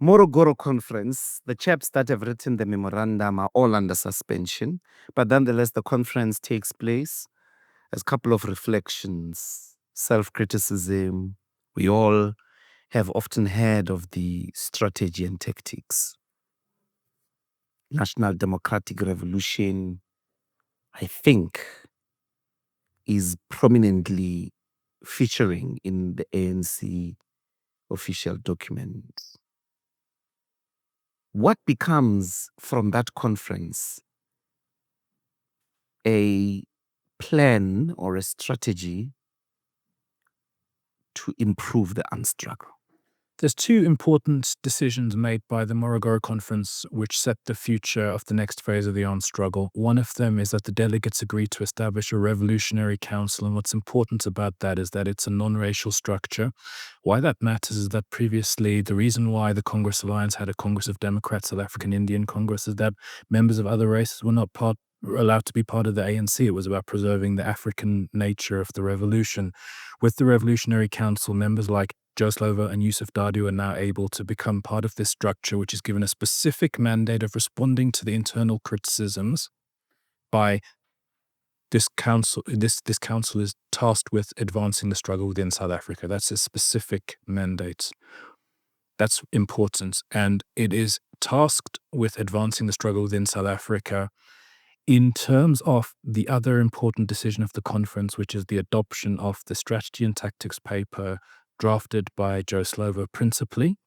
Morogoro conference, the chaps that have written the memorandum are all under suspension, but nonetheless, the conference takes place as a couple of reflections, self-criticism. We all have often heard of the strategy and tactics. National Democratic Revolution, I think, is prominently featuring in the ANC official documents. What becomes from that conference a plan or a strategy to improve the armed struggle? There's two important decisions made by the Morogoro conference which set the future of the next phase of the armed struggle. One of them is that the delegates agreed to establish a revolutionary council, and what's important about that is that it's a non-racial structure. Why that matters is that previously, the reason why the Congress Alliance had a Congress of Democrats, South African Indian Congress, is that members of other races were not allowed to be part of the ANC. It was about preserving the African nature of the revolution. With the Revolutionary Council, members like Joe Slovo and Yusuf Dadu are now able to become part of this structure, which is given a specific mandate of responding to the internal criticisms by this council. This council is tasked with advancing the struggle within South Africa. That's a specific mandate. That's important. And it is tasked with advancing the struggle within South Africa in terms of the other important decision of the conference, which is the adoption of the strategy and tactics paper drafted by Joe Slovo principally,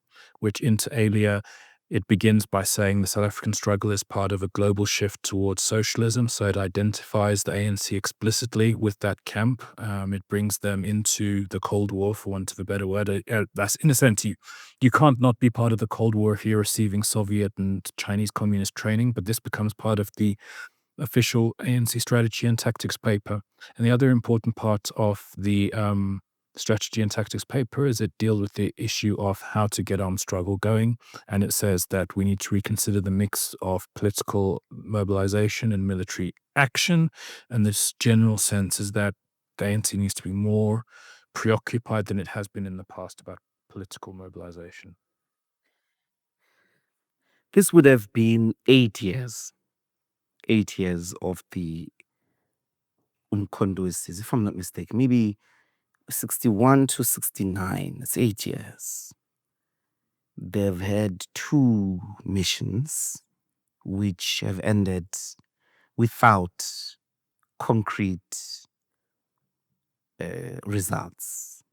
which inter alia, it begins by saying the South African struggle is part of a global shift towards socialism. So it identifies the ANC explicitly with that camp. It brings them into the Cold War, for want of a better word. That's in a sense, you can't not be part of the Cold War if you're receiving Soviet and Chinese communist training, but this becomes part of the official ANC strategy and tactics paper. And the other important part of the strategy and tactics paper is it deals with the issue of how to get armed struggle going. And it says that we need to reconsider the mix of political mobilization and military action. And this general sense is that the ANC needs to be more preoccupied than it has been in the past about political mobilization. This would have been 8 years of the Umkhondosis, if I'm not mistaken, maybe 61 to 69, it's 8 years. They've had 2 missions which have ended without concrete results.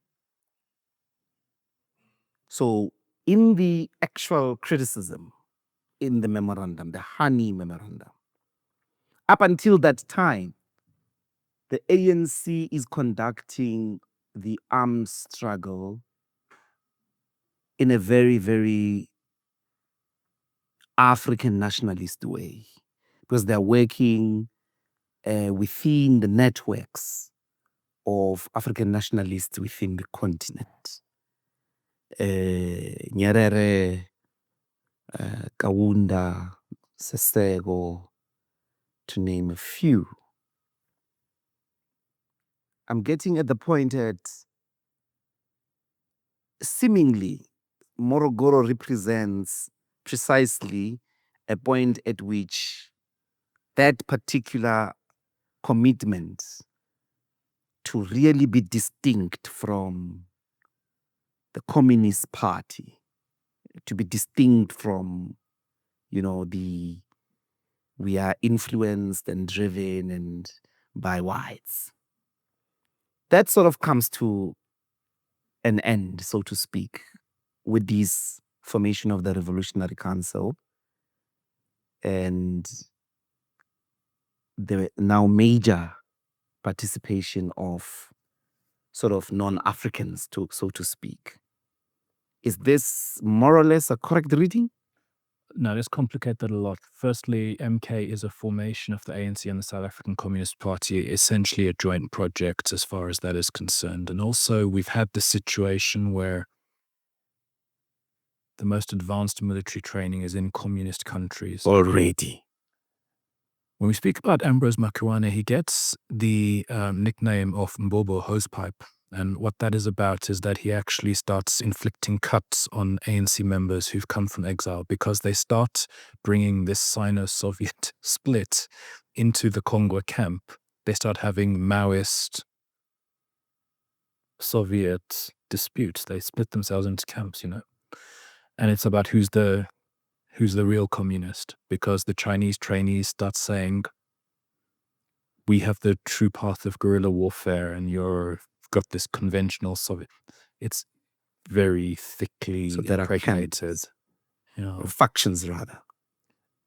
So in the actual criticism in the memorandum, the Honey memorandum, up until that time, the ANC is conducting the armed struggle in a very, very African nationalist way, because they're working within the networks of African nationalists within the continent. Nyerere, Kaunda, Sesego, to name a few. I'm getting at the point that seemingly Morogoro represents precisely a point at which that particular commitment to really be distinct from the Communist Party, to be distinct from, we are influenced and driven and by whites. That sort of comes to an end, so to speak, with this formation of the Revolutionary Council and the now major participation of sort of non-Africans, so to speak. Is this more or less a correct reading? No, let's complicate that a lot. Firstly, MK is a formation of the ANC and the South African Communist Party, essentially a joint project as far as that is concerned. And also, we've had the situation where the most advanced military training is in communist countries. Already. When we speak about Ambrose Makiwane, he gets the nickname of Mbobo Hosepipe And what that is about is that he actually starts inflicting cuts on ANC members who've come from exile because they start bringing this Sino-Soviet split into the Congo camp. They start having Maoist Soviet disputes. They split themselves into camps, you know. And it's about who's the real communist, because the Chinese trainees start saying, we have the true path of guerrilla warfare and you've got this conventional Soviet. It's very thickly So there are impregnated. camps, You know. factions rather.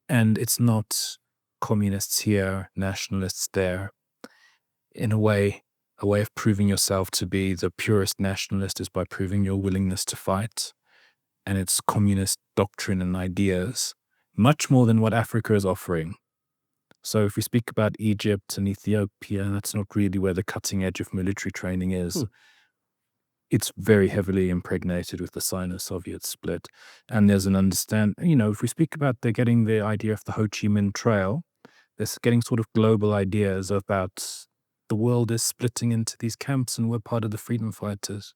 And it's not communists here, nationalists there. In a way of proving yourself to be the purest nationalist is by proving your willingness to fight. And it's communist doctrine and ideas, much more than what Africa is offering. So if we speak about Egypt and Ethiopia, that's not really where the cutting edge of military training is. It's very heavily impregnated with the Sino-Soviet split. And there's an if we speak about they're getting the idea of the Ho Chi Minh Trail, they're getting sort of global ideas about the world is splitting into these camps and we're part of the freedom fighters.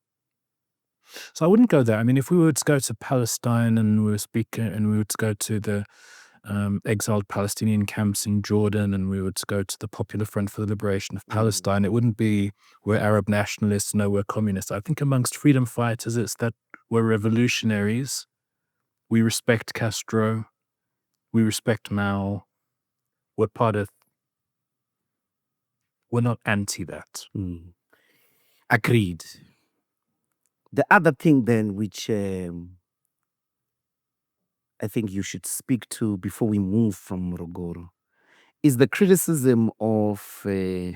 So I wouldn't go there. I mean, if we were to go to Palestine and we were to go to the exiled Palestinian camps in Jordan and we were to go to the Popular Front for the Liberation of Palestine, it wouldn't be we're Arab nationalists, no, we're communists. I think amongst freedom fighters, it's that we're revolutionaries. We respect Castro. We respect Mao. We're not anti that. Agreed. The other thing then which I think you should speak to before we move from Morogoro is the criticism of the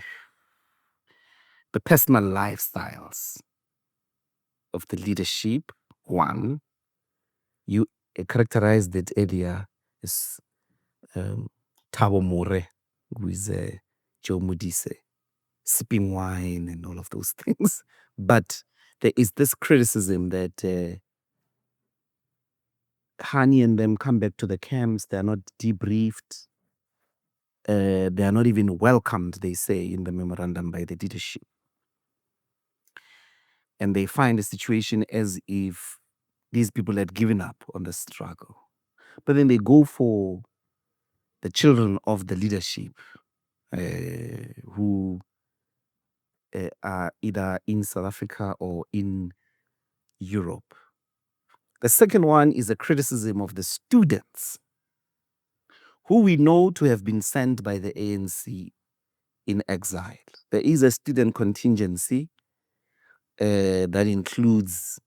personal lifestyles of the leadership. One, you characterized it earlier as Thabo More, who is Joe Modise, sipping wine and all of those things. But there is this criticism that Hani and them come back to the camps, they are not debriefed, they are not even welcomed, they say in the memorandum, by the leadership. And they find the situation as if these people had given up on the struggle. But then they go for the children of the leadership who are either in South Africa or in Europe. The second one is a criticism of the students who we know to have been sent by the ANC in exile. There is a student contingency that includes,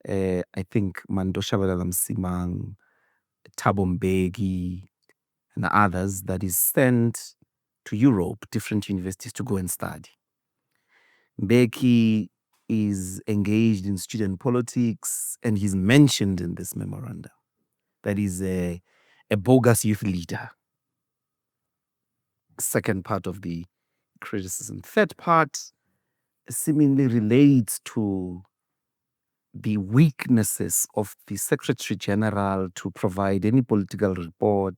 I think, Mandosha Msimang, Thabo Mbeki, and others that is sent to Europe, different universities, to go and study. Mbeki is engaged in student politics and he's mentioned in this memorandum. That is a bogus youth leader. Second part of the criticism. Third part seemingly relates to the weaknesses of the Secretary General to provide any political report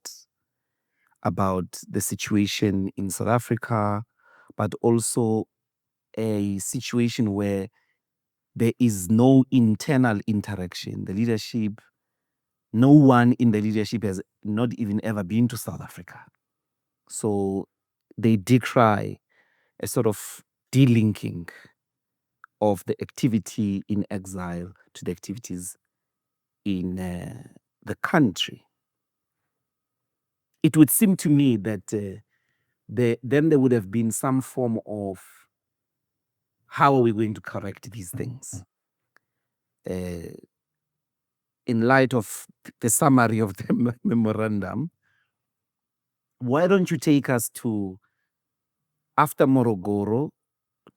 about the situation in South Africa, but also a situation where there is no internal interaction. The leadership, no one in the leadership has not even ever been to South Africa. So they decry a sort of delinking of the activity in exile to the activities in the country. It would seem to me that then there would have been some form of how are we going to correct these things? In light of the summary of the memorandum, why don't you take us to after Morogoro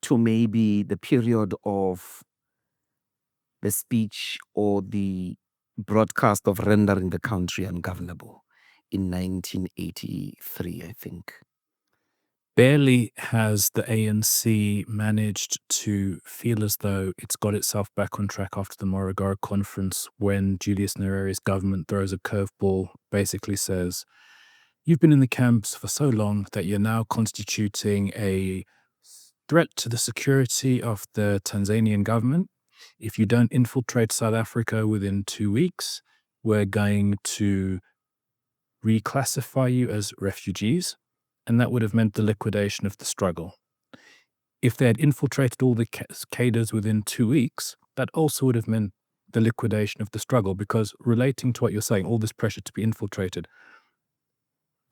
to maybe the period of the speech or the broadcast of rendering the country ungovernable in 1983, I think. Barely has the ANC managed to feel as though it's got itself back on track after the Morogoro conference when Julius Nyerere's government throws a curveball, basically says, you've been in the camps for so long that you're now constituting the threat to the security of the Tanzanian government. If you don't infiltrate South Africa within 2 weeks, we're going to reclassify you as refugees, and that would have meant the liquidation of the struggle. If they had infiltrated all the cadres within 2 weeks, that also would have meant the liquidation of the struggle, because relating to what you're saying, all this pressure to be infiltrated,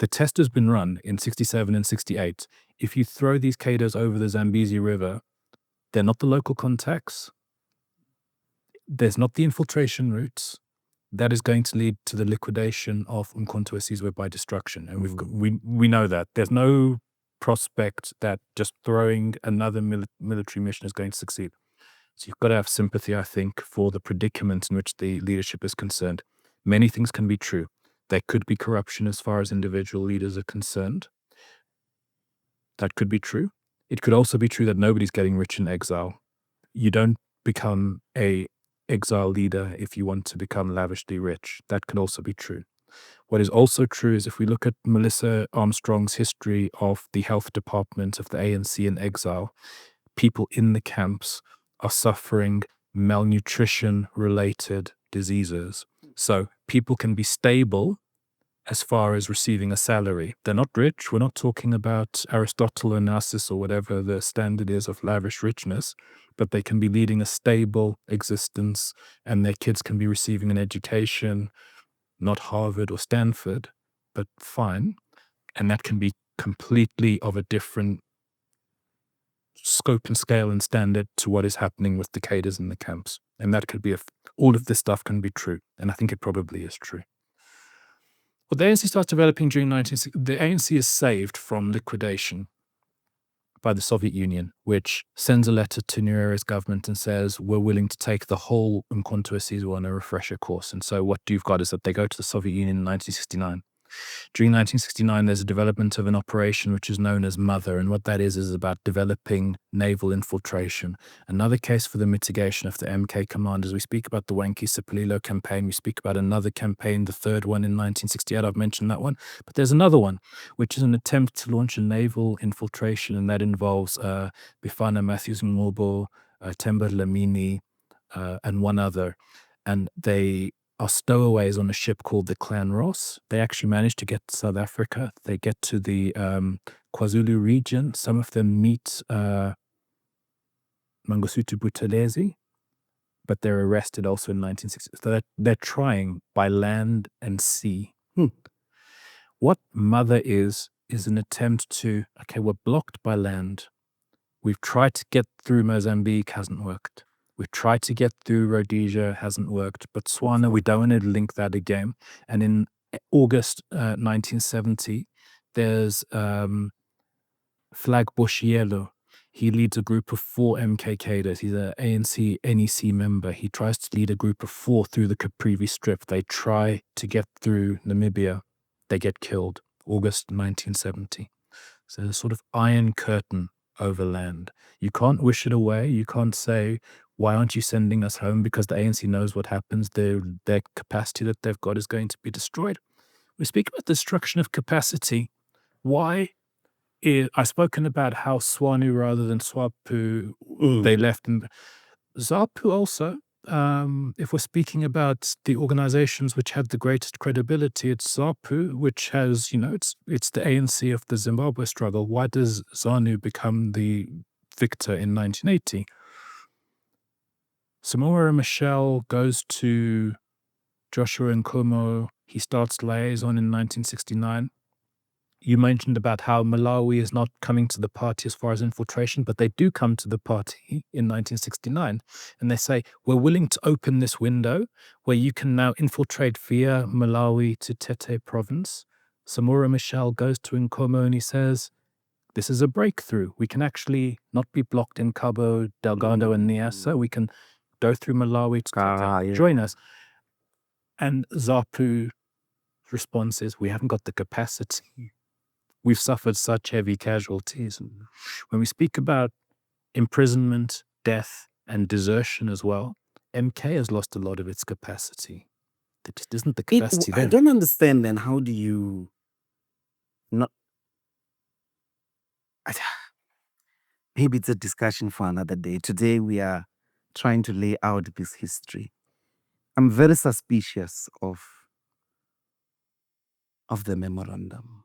the test has been run in 67 and 68. If you throw these cadres over the Zambezi River, they're not the local contacts, there's not the infiltration routes. That is going to lead to the liquidation of Umkhonto we Sizwe by destruction. And we know that. There's no prospect that just throwing another military mission is going to succeed. So you've got to have sympathy, I think, for the predicament in which the leadership is concerned. Many things can be true. There could be corruption as far as individual leaders are concerned. That could be true. It could also be true that nobody's getting rich in exile. You don't become a exile leader if you want to become lavishly rich. That could also be true. What is also true is if we look at Melissa Armstrong's history of the health department of the ANC in exile, people in the camps are suffering malnutrition-related diseases. So people can be stable as far as receiving a salary. They're not rich. We're not talking about Aristotle or Narcissus or whatever the standard is of lavish richness, but they can be leading a stable existence and their kids can be receiving an education, not Harvard or Stanford, but fine. And that can be completely of a different scope and scale and standard to what is happening with the cadres in the camps. And that could be, all of this stuff can be true. And I think it probably is true. What the ANC starts developing during the ANC is saved from liquidation by the Soviet Union, which sends a letter to Nyerere's government and says, we're willing to take the whole Umkhonto we Sizwe on a refresher course. And so what you've got is that they go to the Soviet Union in 1969. During 1969, there's a development of an operation which is known as Mother, and what that is about developing naval infiltration. Another case for the mitigation of the MK commanders. We speak about the Wankie Sipililo campaign. We speak about another campaign, the third one in 1968. I've mentioned that one. But there's another one, which is an attempt to launch a naval infiltration, and that involves Bifana Matthews Ngobo, Temba Lamini, and one other. And they are stowaways on a ship called the Clan Ross. They actually manage to get to South Africa. They get to the KwaZulu region. Some of them meet Mangosuthu Buthelezi, but they're arrested also in 1960. So they're trying by land and sea. What Mother is an attempt to, okay, we're blocked by land. We've tried to get through Mozambique, hasn't worked. We've tried to get through Rhodesia, hasn't worked. Botswana, we don't want to link that again. And in August 1970, there's Flag Boshielo. He leads a group of 4 MK cadres. He's an ANC NEC member. He tries to lead a group of 4 through the Caprivi Strip. They try to get through Namibia. They get killed. August 1970. So there's a sort of iron curtain over land. You can't wish it away. You can't say, why aren't you sending us home? Because the ANC knows what happens. Their capacity that they've got is going to be destroyed. We speak about destruction of capacity. Why? I've spoken about how SWANU rather than SWAPU, they left. And ZAPU also, if we're speaking about the organizations which had the greatest credibility, it's ZAPU, which has, it's the ANC of the Zimbabwe struggle. Why does ZANU become the victor in 1980? Samora Michel goes to Joshua Nkomo. He starts liaison in 1969. You mentioned about how Malawi is not coming to the party as far as infiltration, but they do come to the party in 1969. And they say, we're willing to open this window where you can now infiltrate via Malawi to Tete province. Samora Michel goes to Nkomo and he says, this is a breakthrough. We can actually not be blocked in Cabo Delgado and Niassa. We can go through Malawi to Tete. Join us. And ZAPU response is, we haven't got the capacity. We've suffered such heavy casualties. And when we speak about imprisonment, death, and desertion as well, MK has lost a lot of its capacity. There just isn't the capacity there. I don't understand then, how do you not... maybe it's a discussion for another day. Today we are trying to lay out this history. I'm very suspicious of the memorandum.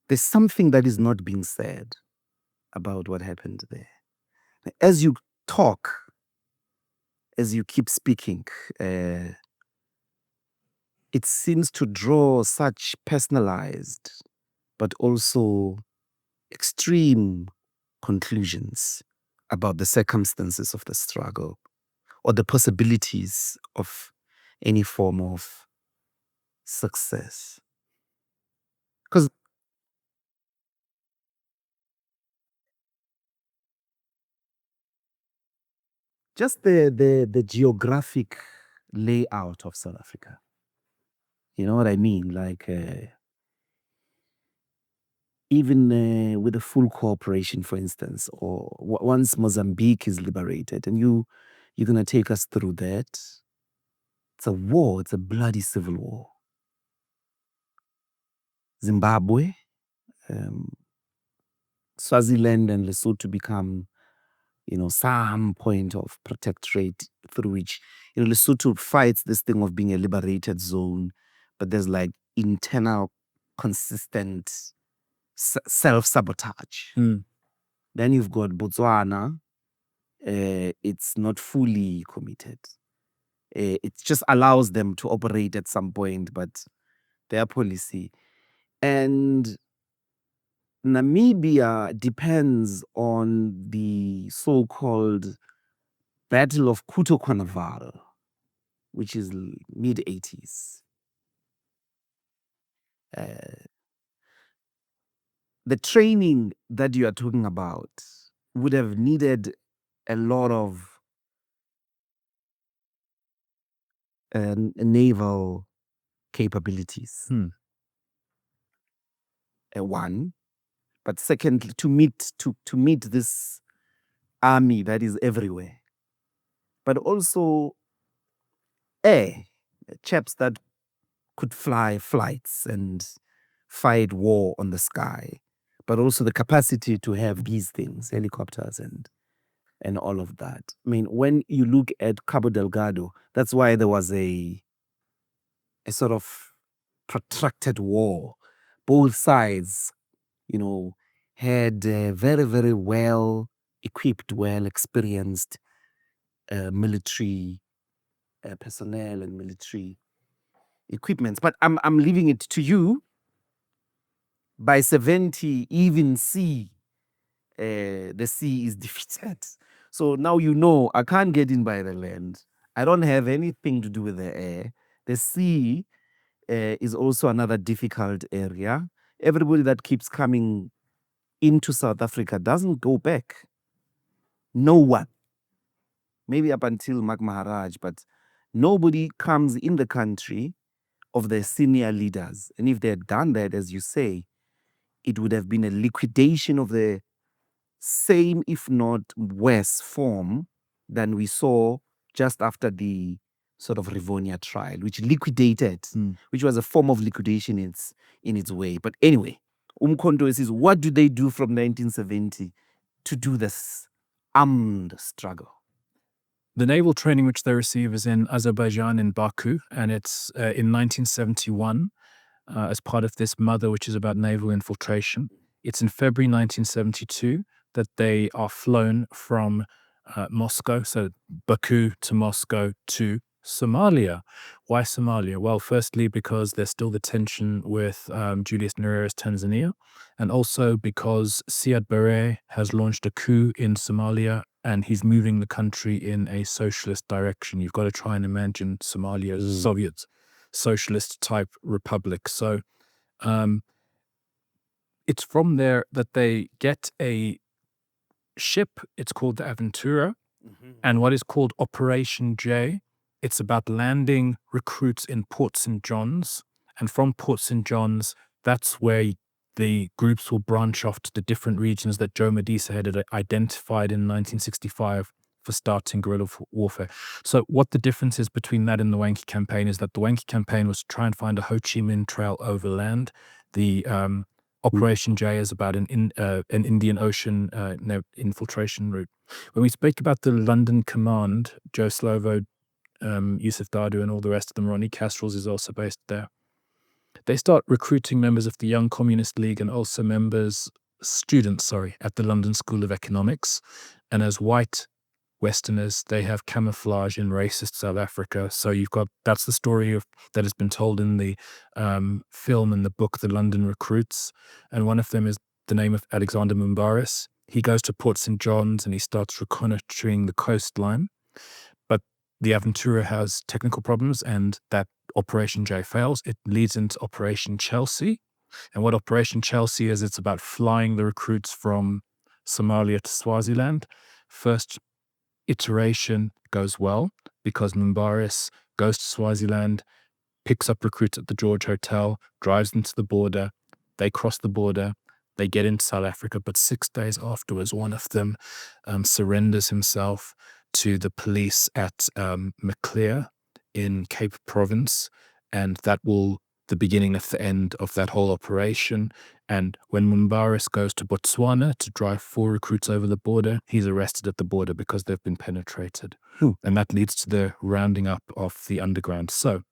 There's something that is not being said about what happened there. As you talk, as you keep speaking, it seems to draw such personalized but also extreme conclusions about the circumstances of the struggle or the possibilities of any form of success. Because just the geographic layout of South Africa, you know what I mean? Like, even with a full cooperation, for instance, or once Mozambique is liberated, and you're going to take us through that. It's a war. It's a bloody civil war. Zimbabwe, Swaziland and Lesotho become, some point of protectorate through which, Lesotho fights this thing of being a liberated zone, but there's like internal, consistent self-sabotage. Then you've got Botswana. It's not fully committed. It just allows them to operate at some point, but their policy. And Namibia depends on the so-called Battle of Kutokanaval, which is mid-80s. The training that you are talking about would have needed a lot of naval capabilities. One, but secondly, to meet this army that is everywhere, but also chaps that could fly flights and fight war on the sky, but also the capacity to have these things, helicopters and all of that. I mean, when you look at Cabo Delgado, that's why there was a sort of protracted war. Both sides, had very, very well equipped, well experienced military personnel and military equipments. But I'm leaving it to you. By 70, even the sea is defeated. So now I can't get in by the land. I don't have anything to do with the air. The sea is also another difficult area. Everybody that keeps coming into South Africa doesn't go back. No one. Maybe up until Mark Maharaj, but nobody comes in the country of the senior leaders. And if they had done that, as you say, it would have been a liquidation of the same, if not worse, form than we saw just after the sort of Rivonia trial, which liquidated, which was a form of liquidation in its way. But anyway, Umkhonto says, what do they do from 1970 to do this armed struggle? The naval training which they receive is in Azerbaijan, in Baku, and it's in 1971 as part of this Mother, which is about naval infiltration. It's in February 1972 that they are flown from Moscow, so Baku to Moscow to Somalia. Why Somalia? Well, firstly, because there's still the tension with Julius Nyerere's Tanzania, and also because Siad Barre has launched a coup in Somalia and he's moving the country in a socialist direction. You've got to try and imagine Somalia as a Soviet socialist type republic. So it's from there that they get a ship. It's called the Aventura, and what is called Operation J. It's about landing recruits in Port St. John's, and from Port St. John's, that's where the groups will branch off to the different regions that Joe Madisa had identified in 1965 for starting guerrilla warfare. So what the difference is between that and the Wankie campaign is that the Wankie campaign was to try and find a Ho Chi Minh Trail overland. The Operation J is about an Indian Ocean infiltration route. When we speak about the London Command, Joe Slovo, Yusuf Dadu and all the rest of them, Ronnie Castrals is also based there. They start recruiting members of the Young Communist League and also students, at the London School of Economics. And as white Westerners, they have camouflage in racist South Africa. So that's the story that has been told in the film and the book, The London Recruits. And one of them is the name of Alexander Mumbaris. He goes to Port St. John's and he starts reconnoitering the coastline. But the Aventura has technical problems and that Operation J fails. It leads into Operation Chelsea. And what Operation Chelsea is, it's about flying the recruits from Somalia to Swaziland. First iteration goes well because Mumbaris goes to Swaziland, picks up recruits at the George Hotel, drives them to the border. They cross the border. They get into South Africa. But 6 days afterwards, one of them surrenders himself to the police at Maclear in Cape Province. And that will the beginning of the end of that whole operation. And when Mumbaris goes to Botswana to drive 4 recruits over the border, he's arrested at the border because they've been penetrated. And that leads to the rounding up of the underground. So,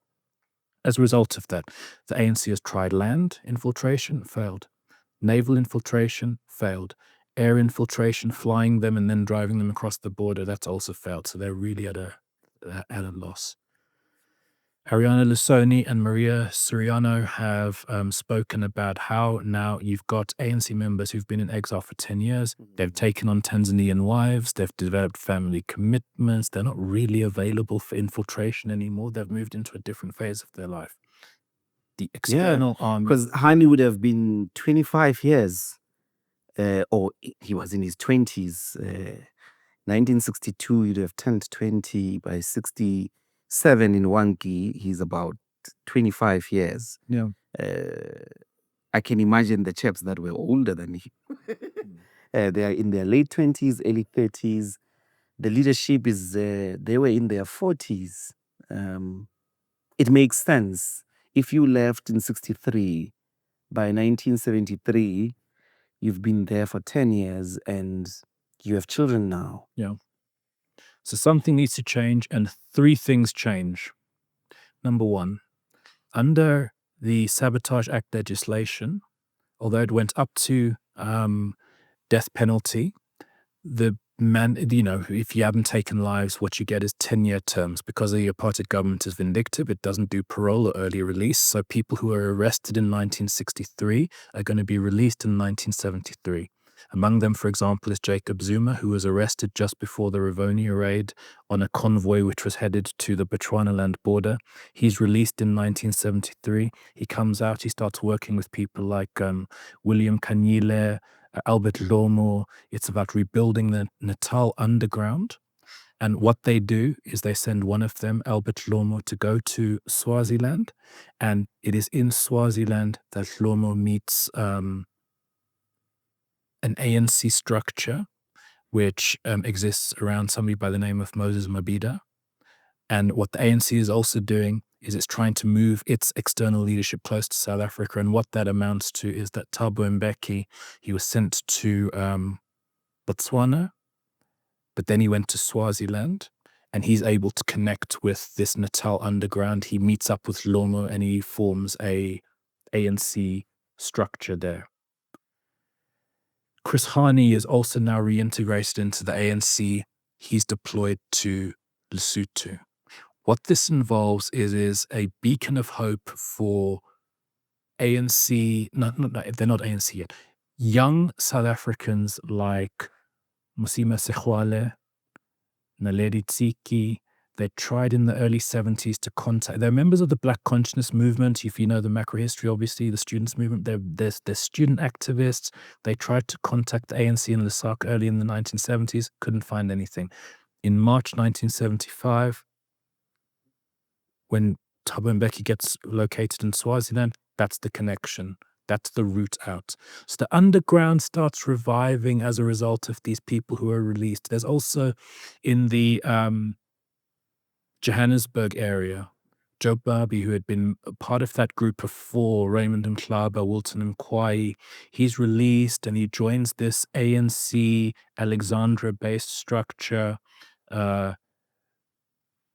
as a result of that, the ANC has tried land infiltration, failed. Naval infiltration, failed. Air infiltration, flying them and then driving them across the border, that's also failed. So they're really at a loss. Ariana Lusoni and Maria Soriano have spoken about how now you've got ANC members who've been in exile for 10 years. They've taken on Tanzanian wives. They've developed family commitments. They're not really available for infiltration anymore. They've moved into a different phase of their life. The external army. Because Hani would have been 25 years, or he was in his 20s. 1962, he'd have turned 20 by 67 in Wangi. He's about 25 years. Yeah. I can imagine the chaps that were older than him. They are in their late 20s, early 30s. The leadership is, they were in their 40s. It makes sense. If you left in 63, by 1973, you've been there for 10 years and you have children now. Yeah. So something needs to change, and 3 things change. Number 1, under the Sabotage Act legislation, although it went up to death penalty, if you haven't taken lives, what you get is 10-year terms. Because the apartheid government is vindictive, it doesn't do parole or early release. So people who were arrested in 1963 are going to be released in 1973. Among them, for example, is Jacob Zuma, who was arrested just before the Rivonia raid on a convoy which was headed to the Botswana border. He's released in 1973. He comes out, he starts working with people like William Kanyile, Albert Lomo. It's about rebuilding the Natal underground. And what they do is they send one of them, Albert Lomo, to go to Swaziland. And it is in Swaziland that Lomo meets an ANC structure which exists around somebody by the name of Moses Mabhida. And what the ANC is also doing is it's trying to move its external leadership close to South Africa. And what that amounts to is that Thabo Mbeki, he was sent to Botswana, but then he went to Swaziland, and he's able to connect with this Natal underground. He meets up with Lomo and he forms a ANC structure there. Chris Hani is also now reintegrated into the ANC. He's deployed to Lesotho. What this involves is a beacon of hope for ANC, they're not ANC yet, young South Africans like Mosima Sehwale, Naledi Tsiki. They tried in the early 70s to contact, they're members of the Black Consciousness movement. If you know the macro history, obviously, the students movement, they're student activists. They tried to contact the ANC and the SARC early in the 1970s, couldn't find anything. In March 1975, when Thabo Mbeki gets located in Swaziland, that's the connection. That's the route out. So the underground starts reviving as a result of these people who are released. There's also in the Johannesburg area, Joe Barbie, who had been a part of that group before, Raymond Mhlaba, Wilton Mkwai, he's released and he joins this ANC Alexandra-based structure.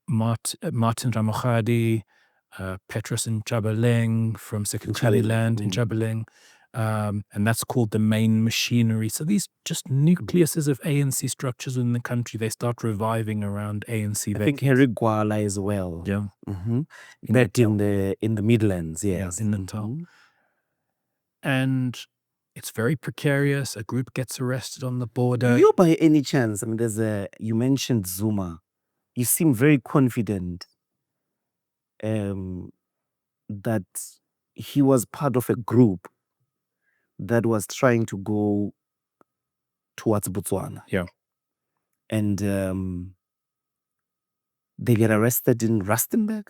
Martin Ramachadi, Petrus Nchabaleng from Sekatini-land in Nchabaleng, and that's called the main machinery. So these just nucleuses of ANC structures in the country, they start reviving around ANC. I think Henry Gwala as well. Yeah. Back in the Midlands, yes. Yeah, in Natal. And it's very precarious. A group gets arrested on the border. You, by any chance, I mean, you mentioned Zuma. You seem very confident that he was part of a group that was trying to go towards Botswana. Yeah. And they get arrested in Rustenburg?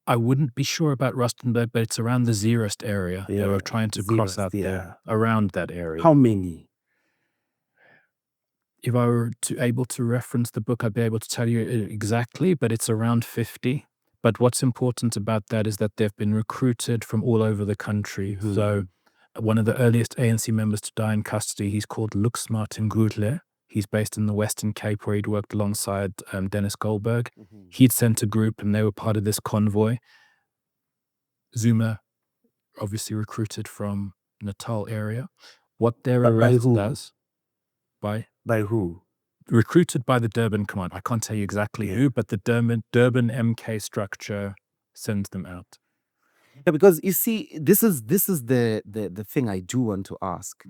I wouldn't be sure about Rustenburg, but it's around the Zeerust area. Yeah, They were trying to cross out there, around that area. How many? If I were able to reference the book, I'd be able to tell you exactly, but it's around 50. But what's important about that is that they've been recruited from all over the country. So one of the earliest ANC members to die in custody, he's called Lux Martin Gudle. He's based in the Western Cape, where he'd worked alongside Dennis Goldberg. He'd sent a group and they were part of this convoy. Zuma obviously recruited from Natal area. What their arrest does... By who? Recruited by the Durban Command. I can't tell you exactly who, but the Durban MK structure sends them out. Yeah, because you see, this is the thing I do want to ask.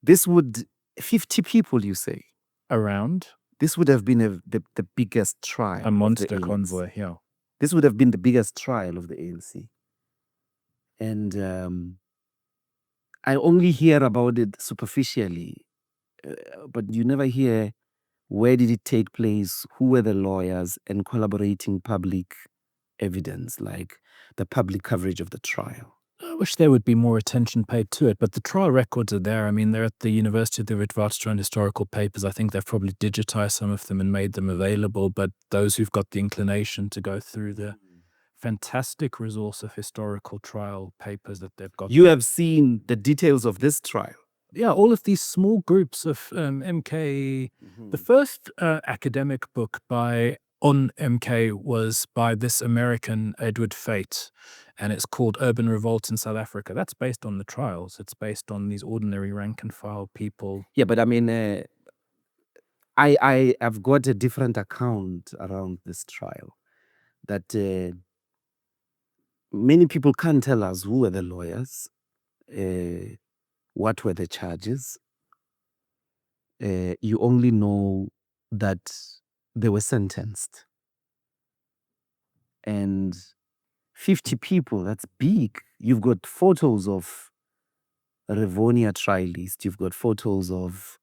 This would 50 people, you say, around. This would have been the biggest trial. A monster convoy, yeah. This would have been the biggest trial of the ANC. And I only hear about it superficially. But you never hear where did it take place, who were the lawyers, and collaborating public evidence, like the public coverage of the trial. I wish there would be more attention paid to it, but the trial records are there. I mean, they're at the University of the Witwatersrand historical papers. I think they've probably digitized some of them and made them available, but those who've got the inclination to go through the fantastic resource of historical trial papers that they've got. You have seen the details of this trial. Yeah, all of these small groups of MK. The first academic book on MK was by this American Edward Fate, and it's called Urban Revolt in South Africa. That's based on the trials. It's based on these ordinary rank and file people. Yeah, but I mean, I have got a different account around this trial that many people can't tell us who were the lawyers. What were the charges? You only know that they were sentenced. And 50 people, that's big. You've got photos of Rivonia trialists. You've got photos of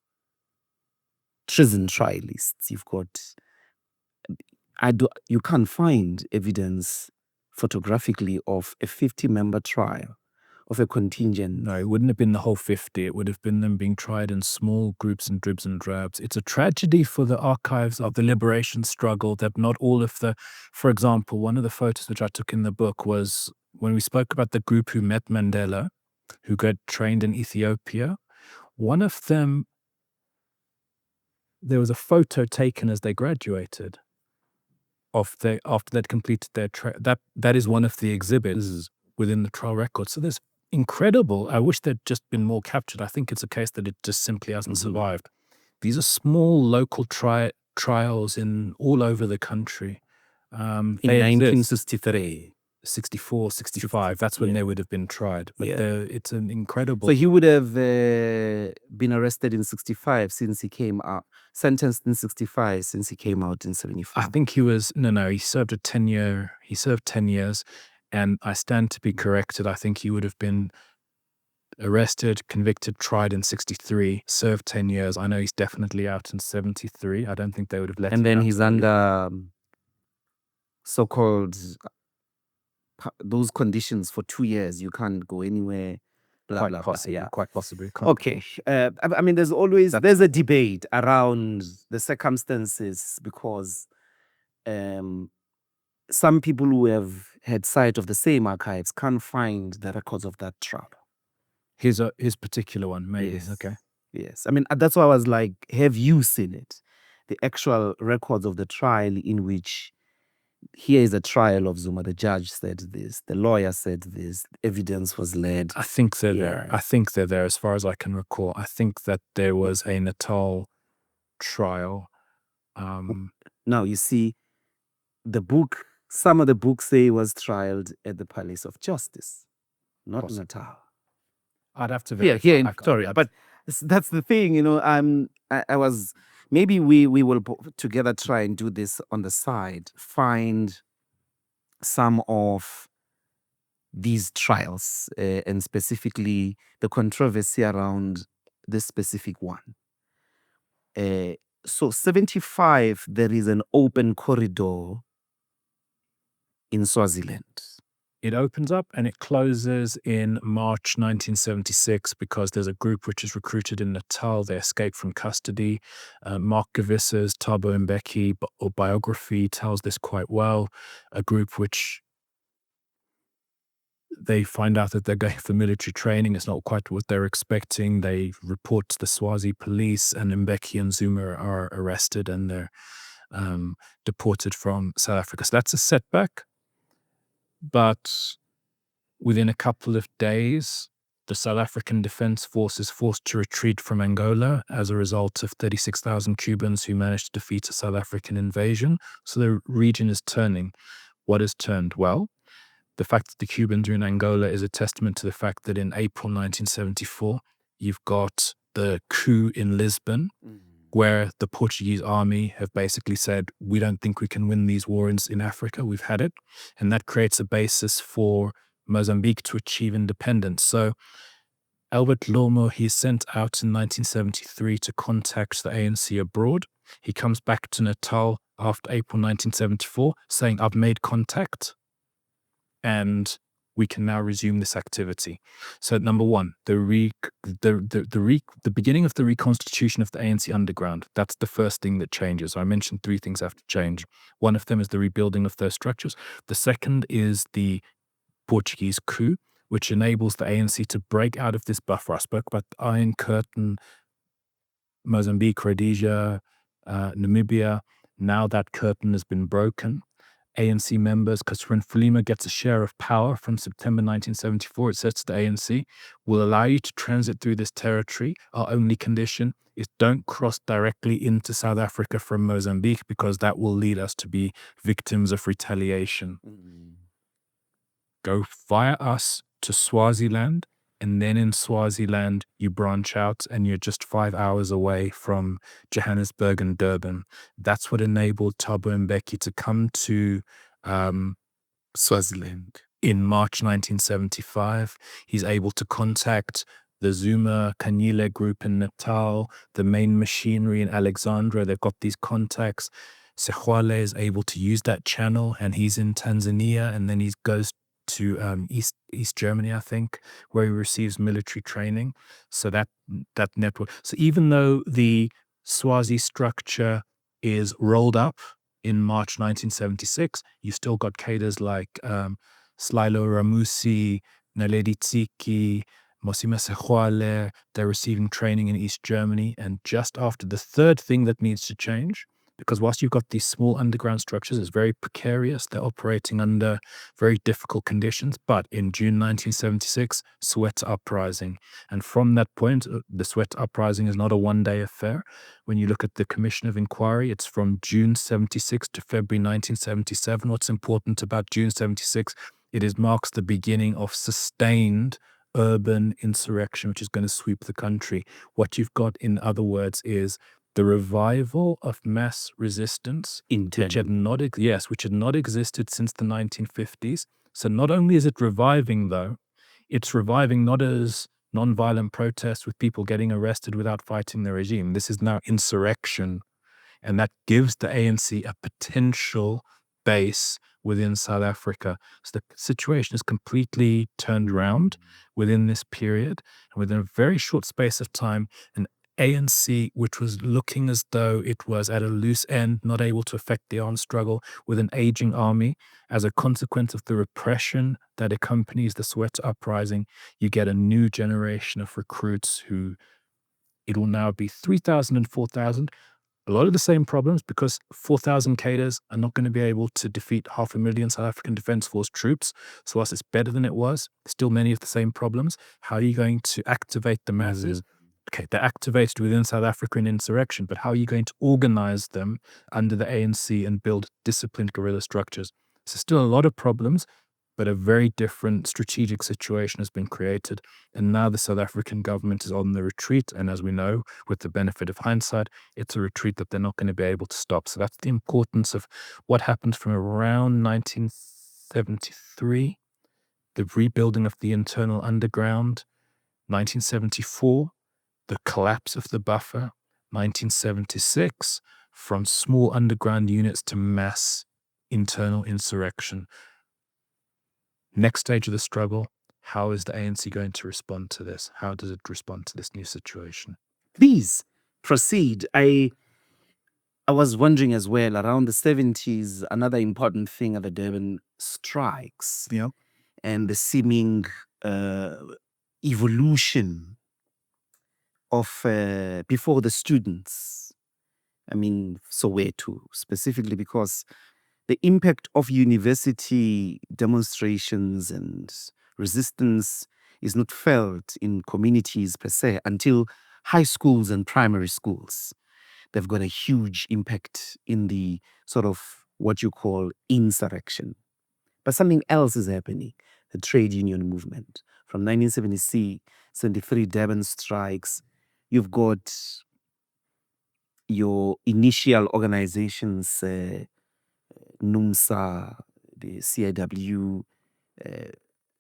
treason trialists. You've got... you can't find evidence photographically of a 50-member trial of a contingent. No, it wouldn't have been the whole 50. It would have been them being tried in small groups and dribs and drabs. It's a tragedy for the archives of the liberation struggle that not all of the... For example, one of the photos which I took in the book was when we spoke about the group who met Mandela, who got trained in Ethiopia. One of them, there was a photo taken as they graduated after they'd completed their... That is one of the exhibits within the trial record. So there's incredible. I wish there'd just been more captured. I think it's a case that it just simply hasn't survived. These are small local trials in all over the country. In 1963. 64, 65. That's when they would have been tried. But it's an incredible... So he would have been arrested in 65 since he came out. Sentenced in 65 since he came out in 74. I think he was... No, he served a 10-year... He served 10 years. And I stand to be corrected. I think he would have been arrested, convicted, tried in 63, served 10 years. I know he's definitely out in 73. I don't think they would have let him out. And then he's under so-called those conditions for 2 years. You can't go anywhere. Blah, blah, possibly, blah. Yeah. Quite possibly. Okay. I mean, there's a debate around the circumstances because some people who have had sight of the same archives can't find the records of that trial. His particular one, maybe. Yes. Okay. Yes. I mean, that's why I was like, have you seen it? The actual records of the trial in which here is a trial of Zuma. The judge said this. The lawyer said this. Evidence was led. I think they're there. I think they're there as far as I can recall. I think that there was a Natal trial. Now, you see, the book, some of the books say he was trialed at the Palace of Justice, not Natal. I'd have to verify. Here in Victoria. But that's the thing, you know, I was, maybe we will together try and do this on the side, find some of these trials and specifically the controversy around this specific one. So 75, there is an open corridor in Swaziland. It opens up and it closes in March 1976 because there's a group which is recruited in Natal. They escape from custody. Mark Gavissa's Thabo Mbeki biography tells this quite well. A group which they find out that they're going for military training. It's not quite what they're expecting. They report to the Swazi police, and Mbeki and Zuma are arrested and they're deported from South Africa. So that's a setback. But within a couple of days, the South African Defense Force is forced to retreat from Angola as a result of 36,000 Cubans who managed to defeat a South African invasion. So the region is turning. What has turned? Well, the fact that the Cubans are in Angola is a testament to the fact that in April 1974, you've got the coup in Lisbon, where the Portuguese army have basically said, we don't think we can win these wars in Africa, we've had it. And that creates a basis for Mozambique to achieve independence. So Albert Lomo, he's sent out in 1973 to contact the ANC abroad. He comes back to Natal after April 1974 saying, I've made contact and we can now resume this activity. So number one, the beginning of the reconstitution of the ANC underground, that's the first thing that changes. I mentioned three things have to change. One of them is the rebuilding of those structures. The second is the Portuguese coup, which enables the ANC to break out of this buffer. I spoke about the Iron Curtain, Mozambique, Rhodesia, Namibia. Now that curtain has been broken. ANC members, because when Frelimo gets a share of power from September 1974, it says to the ANC, will allow you to transit through this territory. Our only condition is don't cross directly into South Africa from Mozambique, because that will lead us to be victims of retaliation. Go via us to Swaziland, and then in Swaziland, you branch out and you're just 5 hours away from Johannesburg and Durban. That's what enabled Thabo Mbeki to come to Swaziland in March 1975. He's able to contact the Zuma Kanyile group in Natal, the main machinery in Alexandra. They've got these contacts. Sehwale is able to use that channel, and he's in Tanzania, and then he goes to East Germany, I think, where he receives military training. So that network. So even though the Swazi structure is rolled up in March 1976, you still got cadres like Slilo Ramusi, Naledi Tsiki, Mosima Sehwale. They're receiving training in East Germany. And just after the third thing that needs to change, because whilst you've got these small underground structures, it's very precarious. They're operating under very difficult conditions. But in June 1976, Soweto uprising. And from that point, the Soweto uprising is not a one-day affair. When you look at the Commission of Inquiry, it's from June 76 to February 1977. What's important about June 76, it marks the beginning of sustained urban insurrection, which is going to sweep the country. What you've got, in other words, is the revival of mass resistance, which had not existed since the 1950s. So not only is it reviving, though, it's reviving not as nonviolent protests with people getting arrested without fighting the regime. This is now insurrection. And that gives the ANC a potential base within South Africa. So the situation is completely turned around within this period. And within a very short space of time, an ANC, which was looking as though it was at a loose end, not able to affect the armed struggle, with an aging army. As a consequence of the repression that accompanies the Soweto uprising, you get a new generation of recruits who, it will now be 3,000 and 4,000. A lot of the same problems, because 4,000 cadres are not going to be able to defeat 500,000 South African Defence Force troops. So whilst it's better than it was, still many of the same problems. How are you going to activate the masses? Okay, they're activated within South Africa in insurrection, but how are you going to organize them under the ANC and build disciplined guerrilla structures? So still a lot of problems, but a very different strategic situation has been created. And now the South African government is on the retreat. And as we know, with the benefit of hindsight, it's a retreat that they're not going to be able to stop. So that's the importance of what happened from around 1973, the rebuilding of the internal underground, 1974, the collapse of the buffer, 1976, from small underground units to mass internal insurrection. Next stage of the struggle, how is the ANC going to respond to this? How does it respond to this new situation? Please proceed. I was wondering as well, around the 70s, another important thing are the Durban strikes. Yeah. And the seeming evolution of before the students. I mean, Soweto specifically, because the impact of university demonstrations and resistance is not felt in communities per se until high schools and primary schools. They've got a huge impact in the sort of what you call insurrection. But something else is happening. The trade union movement. From 1973 Durban strikes, you've got your initial organizations, NUMSA, the CIW,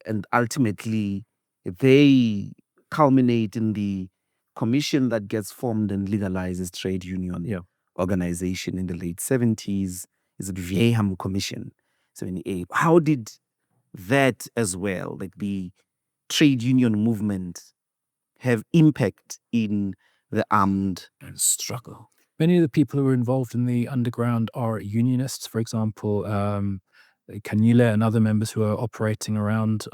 and ultimately they culminate in the commission that gets formed and legalizes trade union organization in the late 70s. Is it Vieham Commission, 78? How did that as well, like the trade union movement, have impact in the armed struggle? Many of the people who are involved in the underground are unionists. For example, Kanyile and other members who are operating around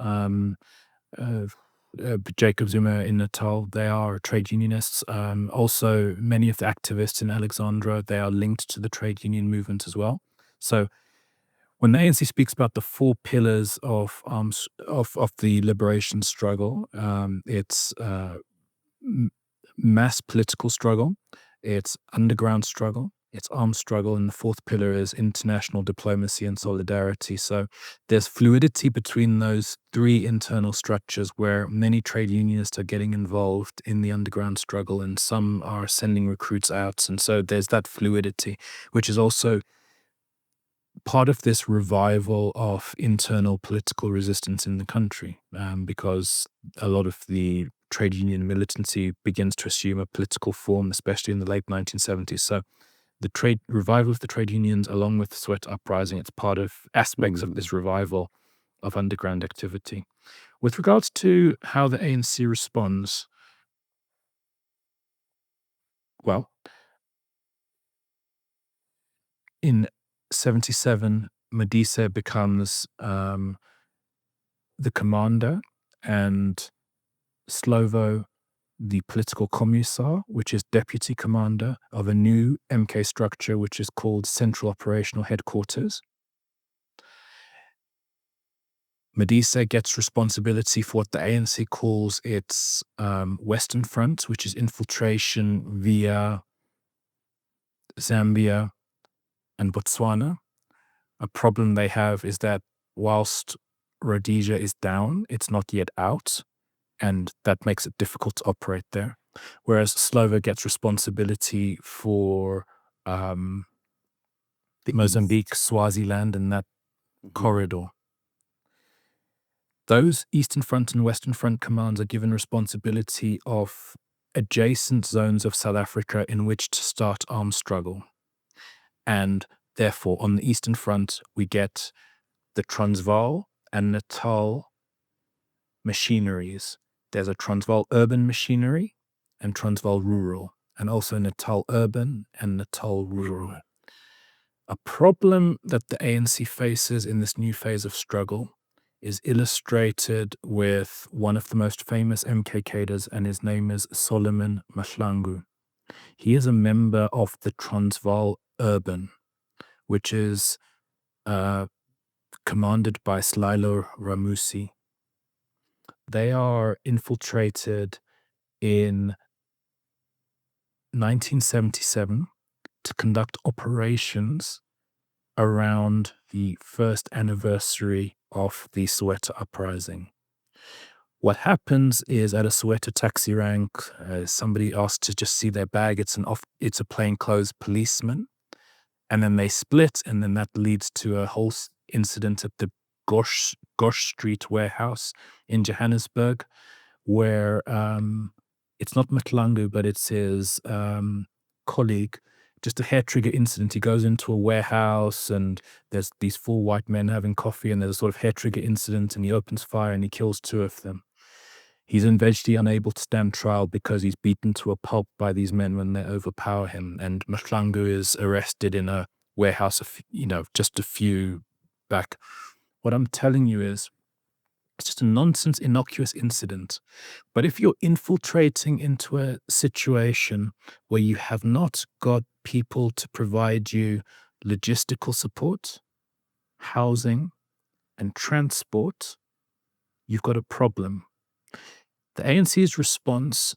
Jacob Zuma in Natal, they are trade unionists. Also, many of the activists in Alexandra, they are linked to the trade union movement as well. So when the ANC speaks about the four pillars of the liberation struggle, it's mass political struggle, it's underground struggle, it's armed struggle, and the fourth pillar is international diplomacy and solidarity. So there's fluidity between those three internal structures where many trade unionists are getting involved in the underground struggle and some are sending recruits out. And so there's that fluidity, which is also part of this revival of internal political resistance in the country, because a lot of the trade union militancy begins to assume a political form, especially in the late 1970s. So the revival of the trade unions, along with the Soweto uprising, it's part of aspects of this revival of underground activity. With regards to how the ANC responds, well, in 77, Madisa becomes the commander, and Slovo the political commissar, which is deputy commander of a new MK structure, which is called Central Operational Headquarters. Madisa gets responsibility for what the ANC calls its Western Front, which is infiltration via Zambia and Botswana. A problem they have is that whilst Rhodesia is down, it's not yet out, and that makes it difficult to operate there. Whereas Slovo gets responsibility for Mozambique, Swaziland, and that corridor. Those Eastern Front and Western Front commands are given responsibility of adjacent zones of South Africa in which to start armed struggle. And therefore, on the Eastern Front, we get the Transvaal and Natal machineries. There's a Transvaal urban machinery and Transvaal rural. and also Natal urban and Natal rural. A problem that the ANC faces in this new phase of struggle is illustrated with one of the most famous MK cadres, and his name is Solomon Mahlangu. He is a member of the Transvaal Urban, which is commanded by Slylo Ramusi. They are infiltrated in 1977 to conduct operations around the first anniversary of the Soweto uprising. What happens is at a Soweto taxi rank, somebody asks to just see their bag. It's a plainclothes policeman, and then they split, and then that leads to a whole incident at the Gosh Street warehouse in Johannesburg, where it's not Mahlangu, but it's his colleague. Just a hair trigger incident. He goes into a warehouse and there's these 4 white men having coffee, and there's a sort of hair trigger incident, and he opens fire and he kills 2 of them. He's eventually unable to stand trial because he's beaten to a pulp by these men when they overpower him. And Mahlangu is arrested in a warehouse, just a few back. What I'm telling you is, it's just a nonsense, innocuous incident. But if you're infiltrating into a situation where you have not got people to provide you logistical support, housing, and transport, you've got a problem. The ANC's response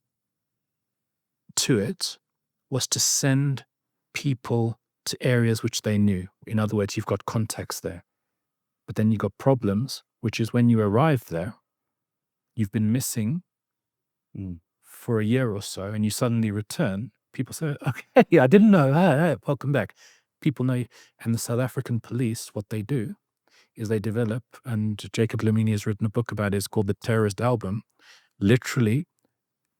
to it was to send people to areas which they knew. In other words, you've got contacts there. But then you've got problems, which is when you arrive there, you've been missing for a year or so, and you suddenly return. People say, okay, I didn't know. Hey, welcome back. People know you. And the South African police, what they do is they develop, and Jacob Lamini has written a book about it, it's called The Terrorist Album. Literally,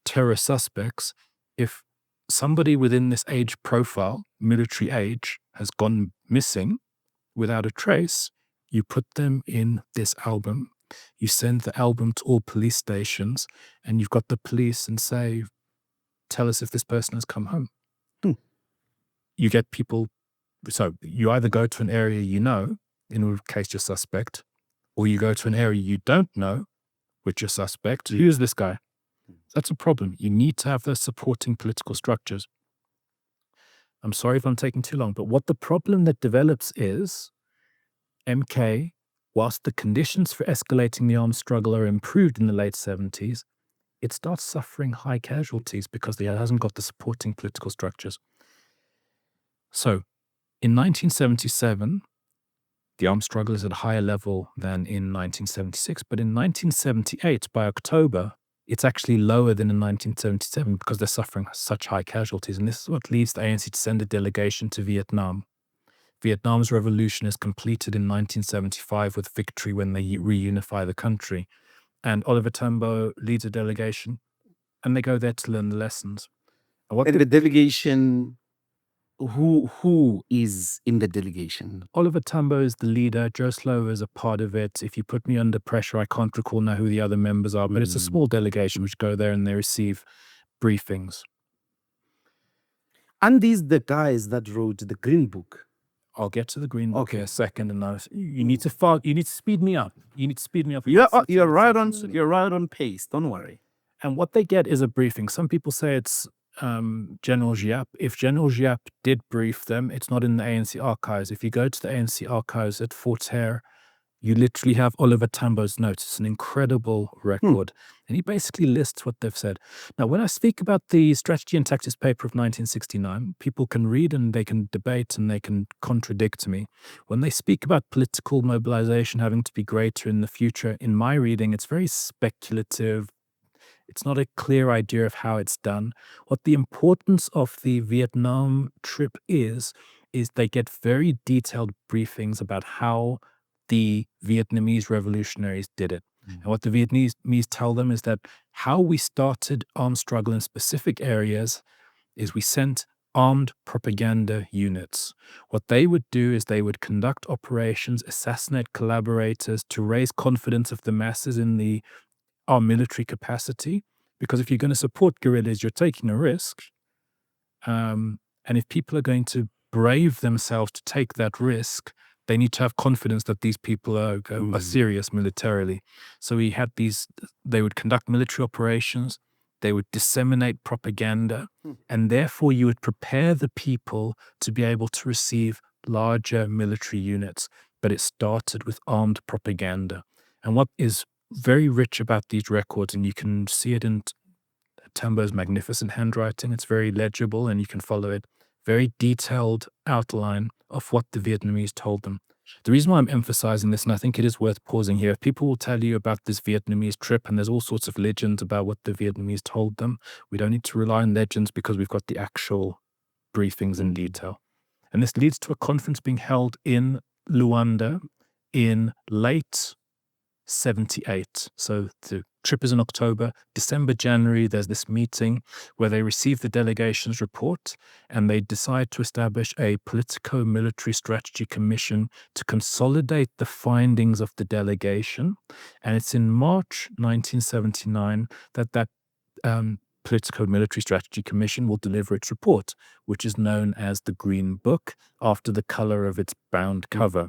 terror suspects, if somebody within this age profile, military age, has gone missing without a trace, you put them in this album. You send the album to all police stations, and you've got the police and say, tell us if this person has come home. You get people, so you either go to an area you know, in case you're suspect, or you go to an area you don't know, which you're suspect. Who is this guy? That's a problem. You need to have those supporting political structures. I'm sorry if I'm taking too long, but what the problem that develops is MK, whilst the conditions for escalating the armed struggle are improved in the late 70s, it starts suffering high casualties because it hasn't got the supporting political structures. So, in 1977, the armed struggle is at a higher level than in 1976, but in 1978, by October, it's actually lower than in 1977 because they're suffering such high casualties. And this is what leads the ANC to send a delegation to Vietnam. Vietnam's revolution is completed in 1975 with victory when they reunify the country. And Oliver Tambo leads a delegation, and they go there to learn the lessons. And the delegation, who is in the delegation? Oliver Tambo is the leader. Joe Slovo is a part of it. If you put me under pressure, I can't recall now who the other members are, but it's a small delegation which go there and they receive briefings. And these the guys that wrote the Green Book. I'll get to the Green Book in a second, and you need to speed me up. You need to speed me up. You're right on pace. Don't worry. And what they get is a briefing. Some people say it's General Giap. If General Giap did brief them, it's not in the ANC archives. If you go to the ANC archives at Fort Hare, you literally have Oliver Tambo's notes. It's an incredible record. And he basically lists what they've said. Now, when I speak about the Strategy and Tactics paper of 1969, people can read and they can debate and they can contradict me. When they speak about political mobilization having to be greater in the future, in my reading, it's very speculative. It's not a clear idea of how it's done. What the importance of the Vietnam trip is they get very detailed briefings about how the Vietnamese revolutionaries did it. And what the Vietnamese tell them is that how we started armed struggle in specific areas is we sent armed propaganda units. What they would do is they would conduct operations, assassinate collaborators to raise confidence of the masses in our military capacity. Because if you're going to support guerrillas, you're taking a risk. And if people are going to brave themselves to take that risk, they need to have confidence that these people are serious militarily. So he had they would conduct military operations, they would disseminate propaganda, and therefore you would prepare the people to be able to receive larger military units. But it started with armed propaganda. And what is very rich about these records, and you can see it in Tambo's magnificent handwriting, it's very legible and you can follow it, very detailed outline of what the Vietnamese told them. The reason why I'm emphasizing this, and I think it is worth pausing here, if people will tell you about this Vietnamese trip, and there's all sorts of legends about what the Vietnamese told them, we don't need to rely on legends because we've got the actual briefings in detail. And this leads to a conference being held in Luanda in late 78. So the trip is in October. December, January, there's this meeting where they receive the delegation's report and they decide to establish a politico-military strategy commission to consolidate the findings of the delegation. And it's in March 1979 that politico-military strategy commission will deliver its report, which is known as the Green Book after the color of its bound cover.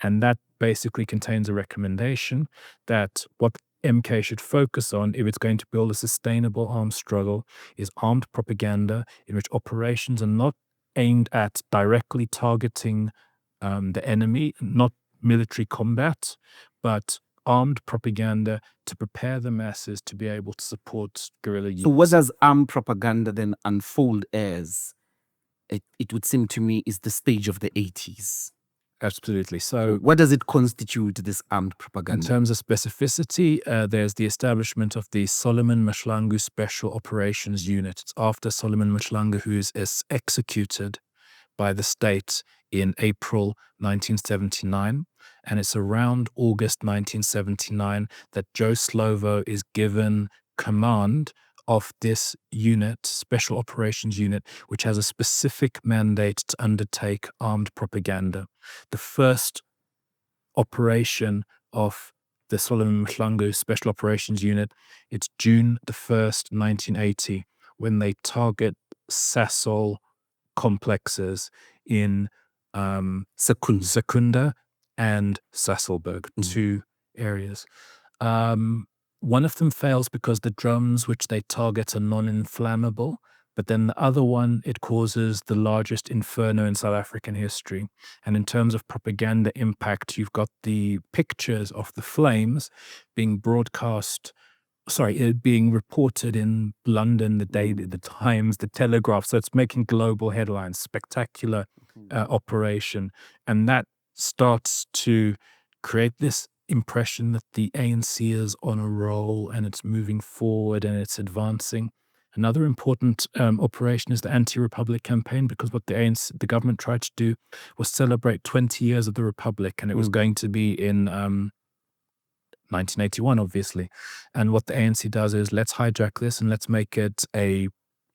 And that basically contains a recommendation that what MK should focus on if it's going to build a sustainable armed struggle is armed propaganda in which operations are not aimed at directly targeting the enemy, not military combat, but armed propaganda to prepare the masses to be able to support guerrilla units. So what does armed propaganda then unfold as? It would seem to me is the stage of the 80s. Absolutely. So what does it constitute, this armed in propaganda? terms of specificity, there's the establishment of the Solomon Mahlangu Special Operations Unit. It's after Solomon Mahlangu, who is executed by the state in April 1979. And it's around August 1979 that Joe Slovo is given command of this unit, Special Operations Unit, which has a specific mandate to undertake armed propaganda. The first operation of the Solomon Mahlangu Special Operations Unit, it's June the 1st, 1980, when they target Sasol complexes in Secunda and Sasolburg, two areas. One of them fails because the drones which they target are non-inflammable, but then the other one, it causes the largest inferno in South African history. And in terms of propaganda impact, you've got the pictures of the flames being broadcast, being reported in London, the Daily, the Times, the Telegraph. So it's making global headlines, spectacular operation. And that starts to create this impression that the ANC is on a roll and it's moving forward and it's advancing. Another important operation is the anti-republic campaign, because what the ANC, the government tried to do was celebrate 20 years of the republic, and it was going to be in 1981, obviously. And what the ANC does is, let's hijack this and let's make it a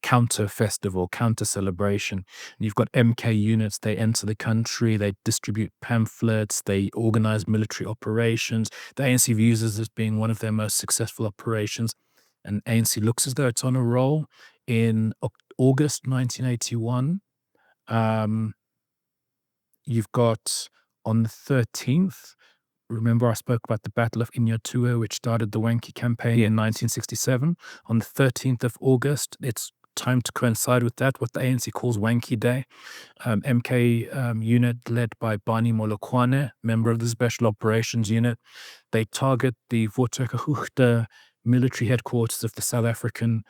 counter festival, counter celebration. And you've got MK units, they enter the country, they distribute pamphlets, they organize military operations. The ANC views this as being one of their most successful operations. And ANC looks as though it's on a roll. In August 1981, you've got on the 13th, remember I spoke about the Battle of Inyatua, which started the Wankie campaign in 1967. On the 13th of August, it's time to coincide with that, what the ANC calls Wankie Day. MK unit led by Bani Molokwane, member of the Special Operations Unit, they target the Witwatersrand military headquarters of the South African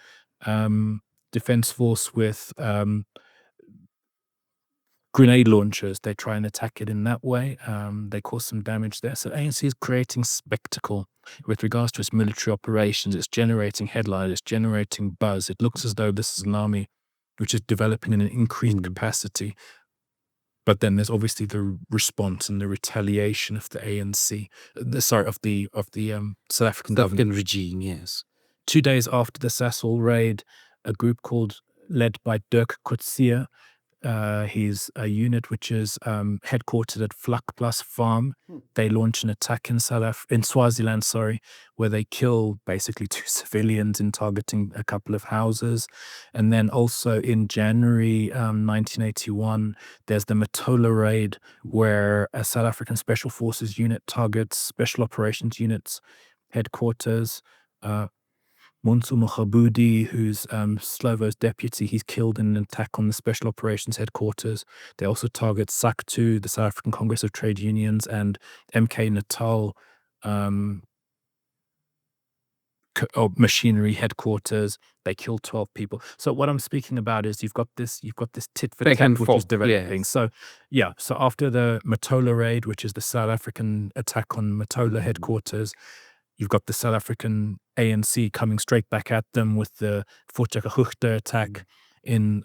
Defence Force with grenade launchers. They try and attack it in that way. They cause some damage there. So ANC is creating spectacle with regards to its military operations. It's generating headlines. It's generating buzz. It looks as though this is an army which is developing in an increased capacity. But then there's obviously the response and the retaliation of the ANC, of the South African government regime. Yes. 2 days after the Sasol raid, a group led by Dirk Coetzee, He's a unit which is headquartered at Vlakplaas Farm. They launch an attack in Swaziland, where they kill basically 2 civilians in targeting a couple of houses. And then also in January 1981, there's the Matola raid, where a South African Special Forces unit targets Special Operations Unit's headquarters. Muntu Mokhabudi, who's Slovo's deputy, he's killed in an attack on the Special Operations headquarters. They also target SACTU, the South African Congress of Trade Unions, and MK Natal machinery headquarters. They kill 12 people. So what I'm speaking about is you've got this tit-for-tat which is developing. Yes. So after the Matola raid, which is the South African attack on Matola headquarters, you've got the South African ANC coming straight back at them with the Fortjaka attack in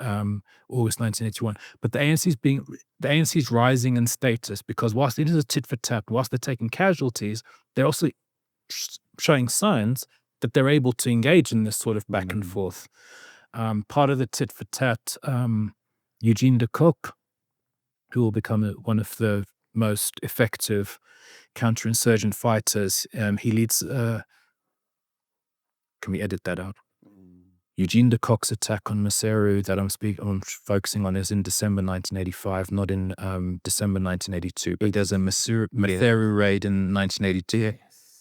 August 1981. But the ANC's rising in status, because whilst it is a tit for tat, whilst they're taking casualties, they're also showing signs that they're able to engage in this sort of back and forth. Part of the tit for tat, Eugene de Kock, who will become one of the most effective counterinsurgent fighters. He leads. Can we edit that out? Eugene de Kock's attack on Maseru that I'm focusing on is in December 1985, not in December 1982. But there's a Maseru raid in 1982,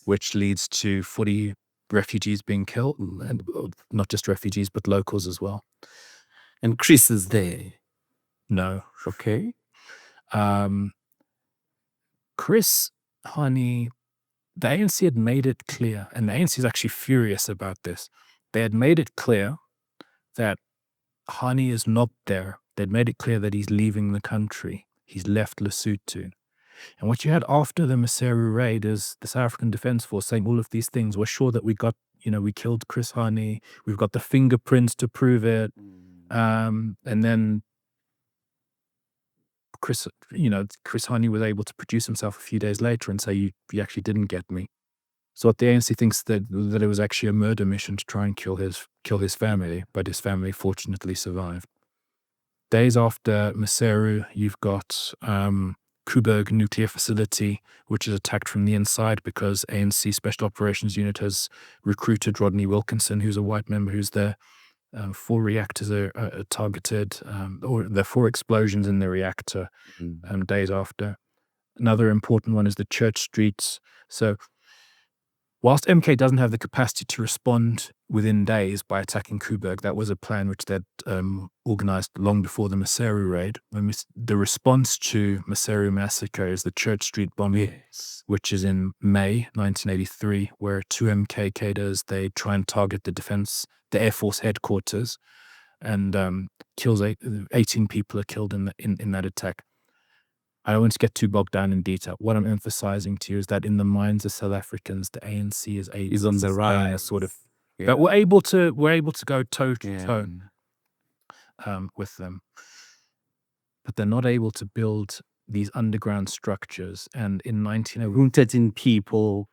which leads to 40 refugees being killed, and not just refugees but locals as well. And Chris is there. No. Okay. Chris Hani, the ANC had made it clear, and the ANC is actually furious about this. They had made it clear that Hani is not there. They'd made it clear that he's leaving the country. He's left Lesotho. And what you had after the Maseru raid is the South African Defence Force saying all of these things. We're sure that we killed Chris Hani. We've got the fingerprints to prove it. And then Chris Hani was able to produce himself a few days later and say, you actually didn't get me. So what the ANC thinks that it was actually a murder mission to try and kill his family, but his family fortunately survived. Days after Maseru, you've got Koeberg nuclear facility, which is attacked from the inside because ANC Special Operations Unit has recruited Rodney Wilkinson, who's a white member who's there. 4 reactors are targeted, or there are 4 explosions in the reactor days after. Another important one is the Church Streets. So whilst MK doesn't have the capacity to respond within days by attacking Koeberg, that was a plan which they'd organized long before the Maseru raid. The response to Maseru massacre is the Church Street bombing, which is in May 1983, where 2 MK cadres, they try and target the Air Force headquarters, and 18 people are killed in that attack. I don't want to get too bogged down in detail. What I'm emphasizing to you is that in the minds of South Africans, the ANC is on the rise, sort of. Yeah. But we're able to go toe to toe with them. But they're not able to build these underground structures. And in 1901, rooted in people,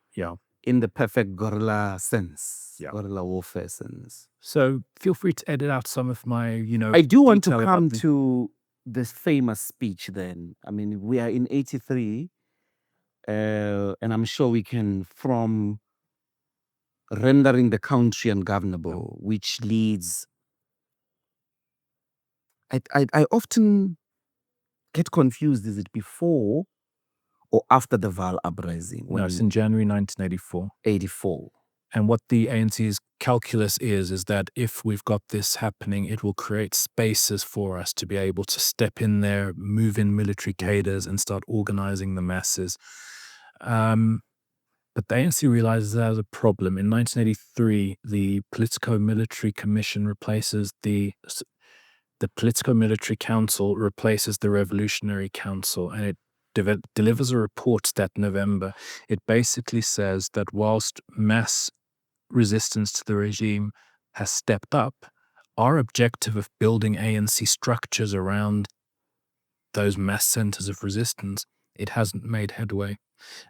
in the perfect guerrilla sense, guerrilla warfare sense. So feel free to edit out some of my, I do want to come to this famous speech then. I mean, we are in 83, and I'm sure we can, from rendering the country ungovernable, which leads... I often get confused, is it before or after the Vaal uprising? No, it's in January 1984. 84. And what the ANC's calculus is that if we've got this happening, it will create spaces for us to be able to step in there, move in military cadres and start organizing the masses. But the ANC realizes there's a problem. In 1983, the Politico-Military Commission replaces the Politico-Military Council replaces the Revolutionary Council, and it delivers a report that November. It basically says that whilst mass resistance to the regime has stepped up, our objective of building ANC structures around those mass centers of resistance, it hasn't made headway.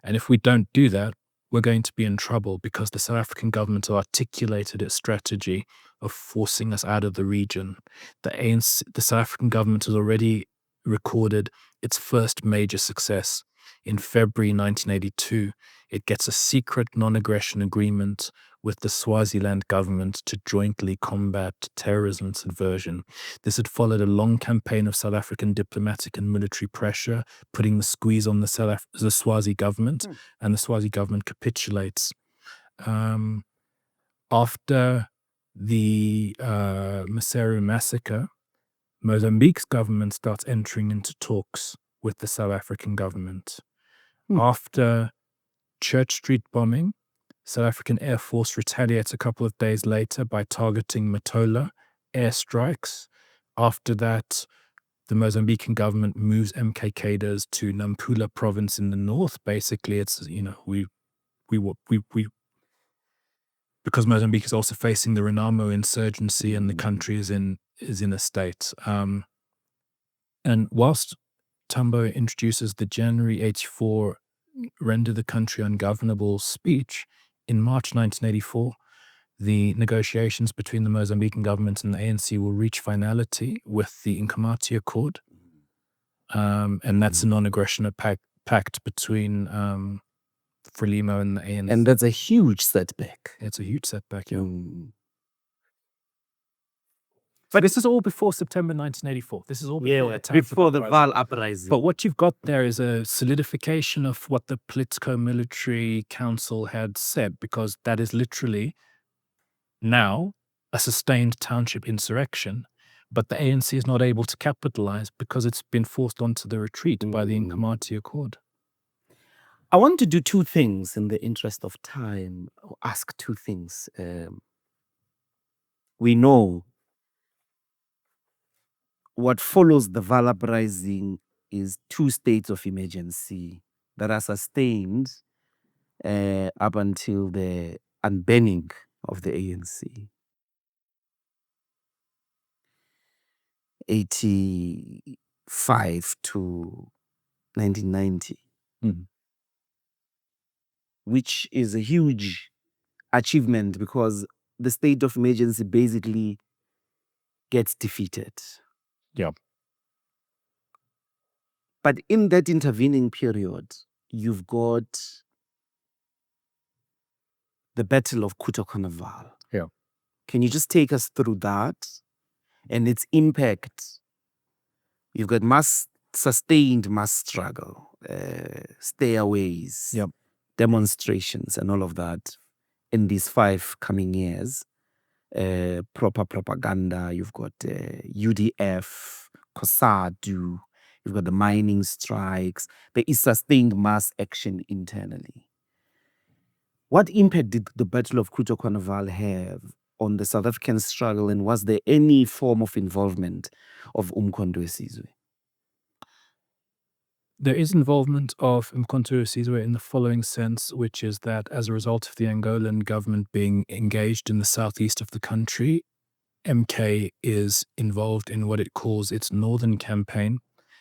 And if we don't do that, we're going to be in trouble, because the South African government articulated its strategy of forcing us out of the region. The ANC, the South African government has already recorded its first major success. In February 1982, it gets a secret non-aggression agreement with the Swaziland government to jointly combat terrorism and subversion. This had followed a long campaign of South African diplomatic and military pressure, putting the squeeze on the Swazi government, and the Swazi government capitulates. After the Maseru massacre, Mozambique's government starts entering into talks with the South African government. After Church Street bombing, South African Air Force retaliates a couple of days later by targeting Matola, airstrikes. After that, the Mozambican government moves MK cadres to Nampula province in the north. Basically, it's, because Mozambique is also facing the Renamo insurgency and the country is in a state. And whilst Tambo introduces the January 84 render the country ungovernable speech, in March 1984, the negotiations between the Mozambican government and the ANC will reach finality with the Nkomati Accord. And that's a non-aggression pact between Frelimo and the ANC. And that's a huge setback. It's a huge setback, yeah. But this is all before September 1984. This is all before the Val uprising. But what you've got there is a solidification of what the Politico-Military Council had said, because that is literally now a sustained township insurrection. But the ANC is not able to capitalize because it's been forced onto the retreat by the Nkomati Accord. I want to do two things in the interest of time, or ask two things. We know what follows the Val uprising is two states of emergency that are sustained up until the unbanning of the ANC. 85 to 1990. Which is a huge achievement because the state of emergency basically gets defeated. Yeah. But in that intervening period, you've got the Battle of Kutokanaval. Yeah. Can you just take us through that and its impact? You've got sustained mass struggle, stayaways, demonstrations, and all of that in these 5 coming years. Proper propaganda. You've got UDF, COSATU. You've got the mining strikes. There is sustained mass action internally. What impact did the Battle of Kutokanaval have on the South African struggle, and was there any form of involvement of Umkhonto weSizwe? There is involvement of Umkhonto weSizwe in the following sense, which is that as a result of the Angolan government being engaged in the southeast of the country, MK is involved in what it calls its northern campaign,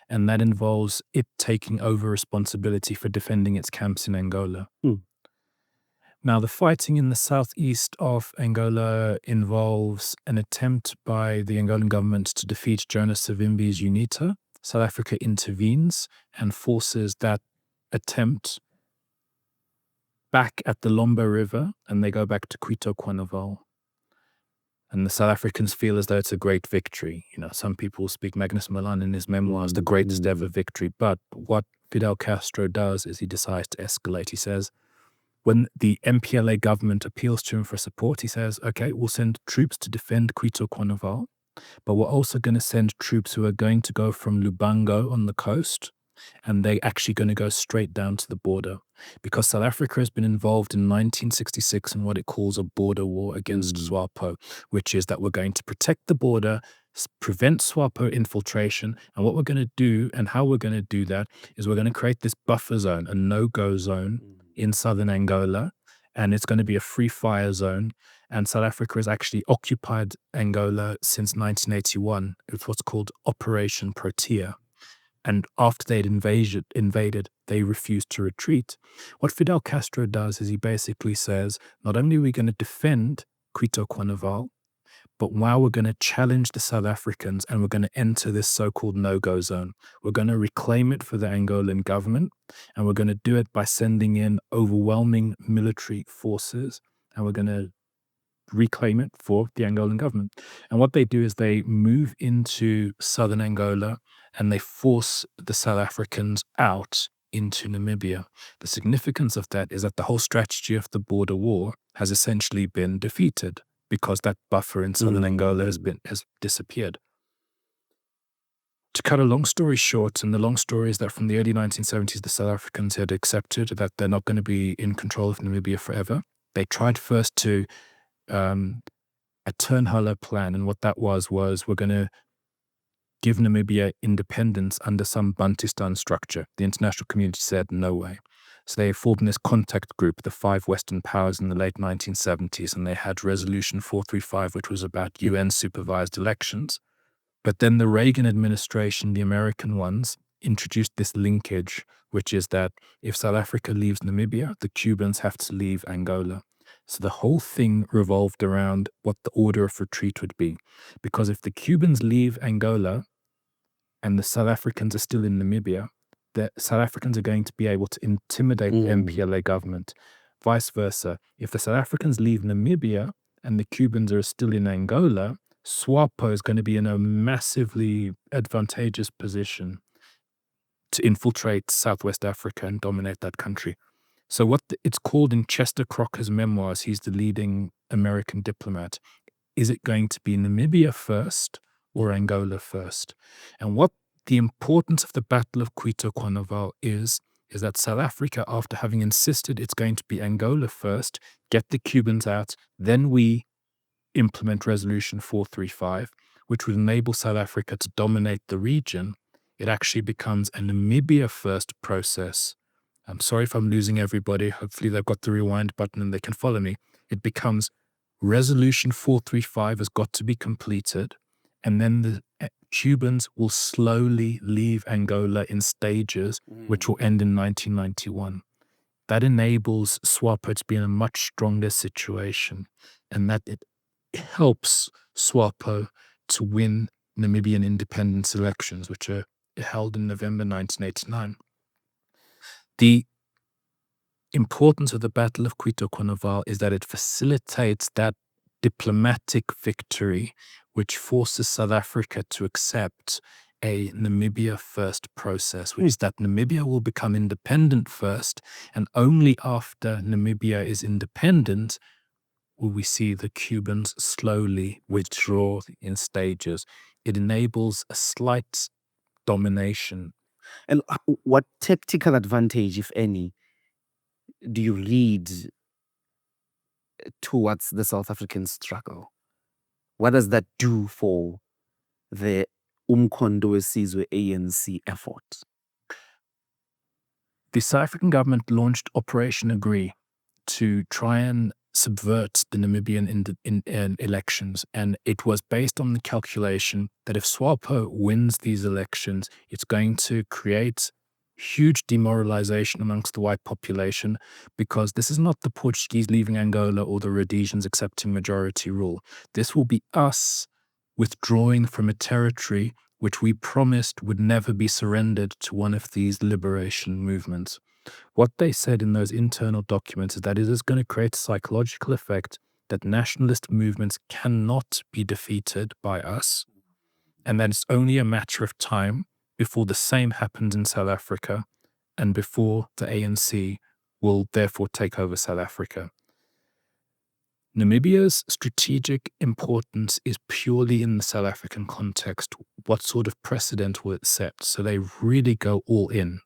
and that involves it taking over responsibility for defending its camps in Angola. Now, the fighting in the southeast of Angola involves an attempt by the Angolan government to defeat Jonas Savimbi's UNITA. South Africa intervenes and forces that attempt back at the Lomba River, and they go back to Kutokanaval. And the South Africans feel as though it's a great victory. Some people speak Magnus Milan in his memoirs, the greatest ever victory. But what Fidel Castro does is he decides to escalate. He says, when the MPLA government appeals to him for support, he says, okay, we'll send troops to defend Kutokanaval, but we're also going to send troops who are going to go from Lubango on the coast, and they're actually going to go straight down to the border, because South Africa has been involved in 1966 in what it calls a border war against SWAPO, which is that we're going to protect the border, prevent SWAPO infiltration, and what we're going to do and how we're going to do that is we're going to create this buffer zone, a no-go zone in southern Angola, and it's going to be a free fire zone. And South Africa has actually occupied Angola since 1981. It's what's called Operation Protea. And after they'd invaded, they refused to retreat. What Fidel Castro does is he basically says, not only are we going to defend Kutokanaval, But while we're going to challenge the South Africans and we're going to enter this so-called no-go zone, we're going to reclaim it for the Angolan government, and we're going to do it by sending in overwhelming military forces, and we're going to reclaim it for the Angolan government. And what they do is they move into southern Angola and they force the South Africans out into Namibia. The significance of that is that the whole strategy of the border war has essentially been defeated because that buffer in southern Angola has disappeared. To cut a long story short, and the long story is that from the early 1970s, the South Africans had accepted that they're not going to be in control of Namibia forever. They tried first to a Turnhuller plan, and what that was we're going to give Namibia independence under some Bantustan structure. The international community said no way. So they formed this contact group, the 5 Western powers in the late 1970s, and they had Resolution 435, which was about UN-supervised elections. But then the Reagan administration, the American ones, introduced this linkage, which is that if South Africa leaves Namibia, the Cubans have to leave Angola. So the whole thing revolved around what the order of retreat would be. Because if the Cubans leave Angola and the South Africans are still in Namibia, the South Africans are going to be able to intimidate the MPLA government. Vice versa. If the South Africans leave Namibia and the Cubans are still in Angola, SWAPO is going to be in a massively advantageous position to infiltrate Southwest Africa and dominate that country. So what it's called in Chester Crocker's memoirs, he's the leading American diplomat, is it going to be Namibia first or Angola first? And what the importance of the Battle of Cuito Carnaval is that South Africa, after having insisted it's going to be Angola first, get the Cubans out, then we implement Resolution 435, which would enable South Africa to dominate the region. It actually becomes a Namibia first process. I'm sorry if I'm losing everybody. Hopefully they've got the rewind button and they can follow me. It becomes Resolution 435 has got to be completed, and then the Cubans will slowly leave Angola in stages, which will end in 1991. That enables SWAPO to be in a much stronger situation, and that it helps SWAPO to win Namibian independence elections, which are held in November 1989. The importance of the Battle of Cuito Carnaval is that it facilitates that diplomatic victory, which forces South Africa to accept a Namibia first process, which is that Namibia will become independent first, and only after Namibia is independent will we see the Cubans slowly withdraw in stages. It enables a slight domination. And what tactical advantage, if any, do you read towards the South African struggle? What does that do for the Umkhonto weSizwe ANC effort? The South African government launched Operation Agree to try and subvert the Namibian elections, and it was based on the calculation that if SWAPO wins these elections, it's going to create huge demoralization amongst the white population, because this is not the Portuguese leaving Angola or the Rhodesians accepting majority rule. This will be us withdrawing from a territory which we promised would never be surrendered to one of these liberation movements. What they said in those internal documents is that it is going to create a psychological effect that nationalist movements cannot be defeated by us, and that it's only a matter of time before the same happens in South Africa and before the ANC will therefore take over South Africa. Namibia's strategic importance is purely in the South African context. What sort of precedent will it set? So they really go all in.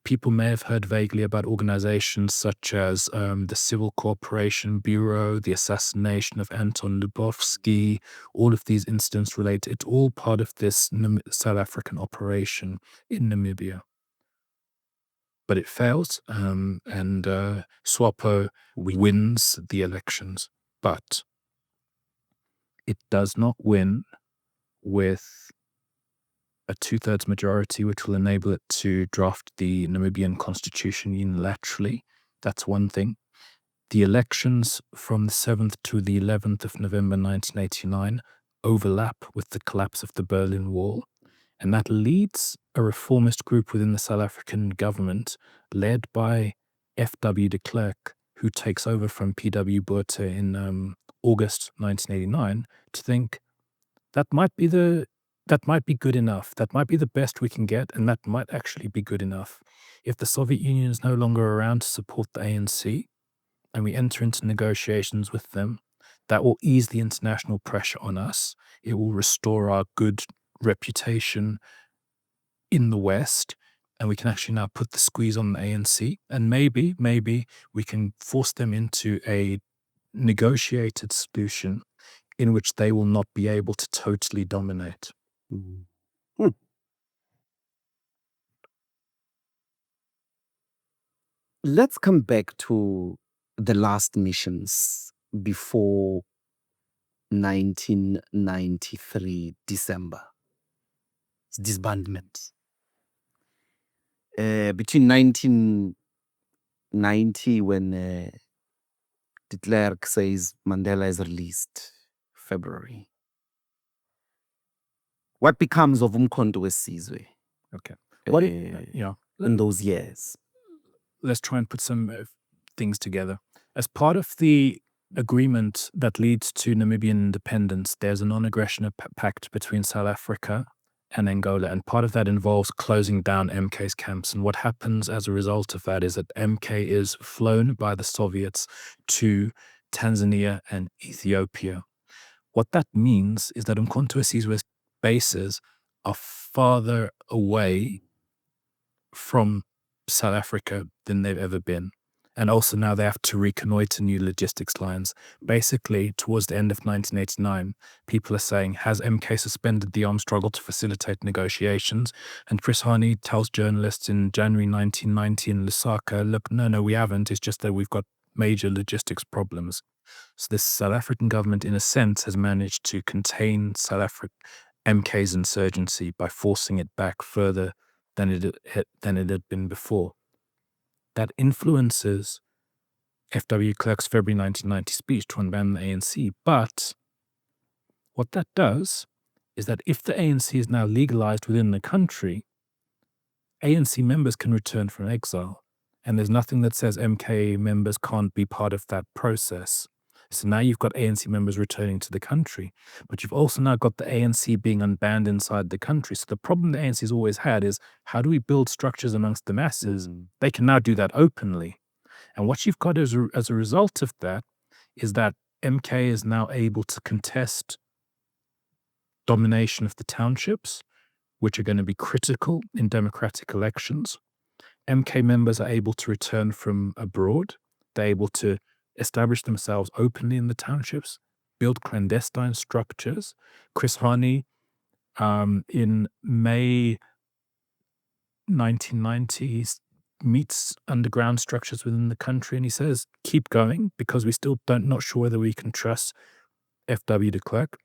People may have heard vaguely about organizations such as the Civil Cooperation Bureau, the assassination of Anton Lubowski, all of these incidents related. It's all part of this South African operation in Namibia. But it fails, and SWAPO wins the elections. But it does not win with a 2/3 majority, which will enable it to draft the Namibian constitution unilaterally. That's one thing. The elections from the 7th to the 11th of November 1989 overlap with the collapse of the Berlin Wall, and that leads a reformist group within the South African government led by F.W. de Klerk, who takes over from P.W. Botha in August 1989, to think that might be good enough. That might be the best we can get, and that might actually be good enough. If the Soviet Union is no longer around to support the ANC, and we enter into negotiations with them, that will ease the international pressure on us. It will restore our good reputation in the West, and we can actually now put the squeeze on the ANC, and maybe we can force them into a negotiated solution in which they will not be able to totally dominate. Let's come back to the last missions before 1993 December. It's disbandment. Between 1990, when de Klerk says Mandela is released, February. What becomes of Umkhonto weSizwe? Okay. In those years? Let's try and put some things together. As part of the agreement that leads to Namibian independence, there's a non-aggression pact between South Africa and Angola, and part of that involves closing down MK's camps. And what happens as a result of that is that MK is flown by the Soviets to Tanzania and Ethiopia. What that means is that Umkhonto weSizwe's bases are farther away from South Africa than they've ever been. And also now they have to reconnoiter new logistics lines. Basically, towards the end of 1989, people are saying, has MK suspended the armed struggle to facilitate negotiations? And Chris Hani tells journalists in January 1990 in Lusaka, look, no, we haven't. It's just that we've got major logistics problems. So this South African government, in a sense, has managed to contain MK's insurgency by forcing it back further than it had been before. That influences F.W. Klerk's February 1990 speech to unban the ANC. But what that does is that if the ANC is now legalized within the country, ANC members can return from exile. And there's nothing that says MK members can't be part of that process. So now you've got ANC members returning to the country, but you've also now got the ANC being unbanned inside the country. So the problem the ANC has always had is, how do we build structures amongst the masses? They can now do that openly. And what you've got as a result of that is that MK is now able to contest domination of the townships, which are going to be critical in democratic elections. MK members are able to return from abroad. They're able to establish themselves openly in the townships, build clandestine structures. Chris Hani, in May 1990, meets underground structures within the country, and he says, keep going, because we still not sure whether we can trust F.W. de Klerk.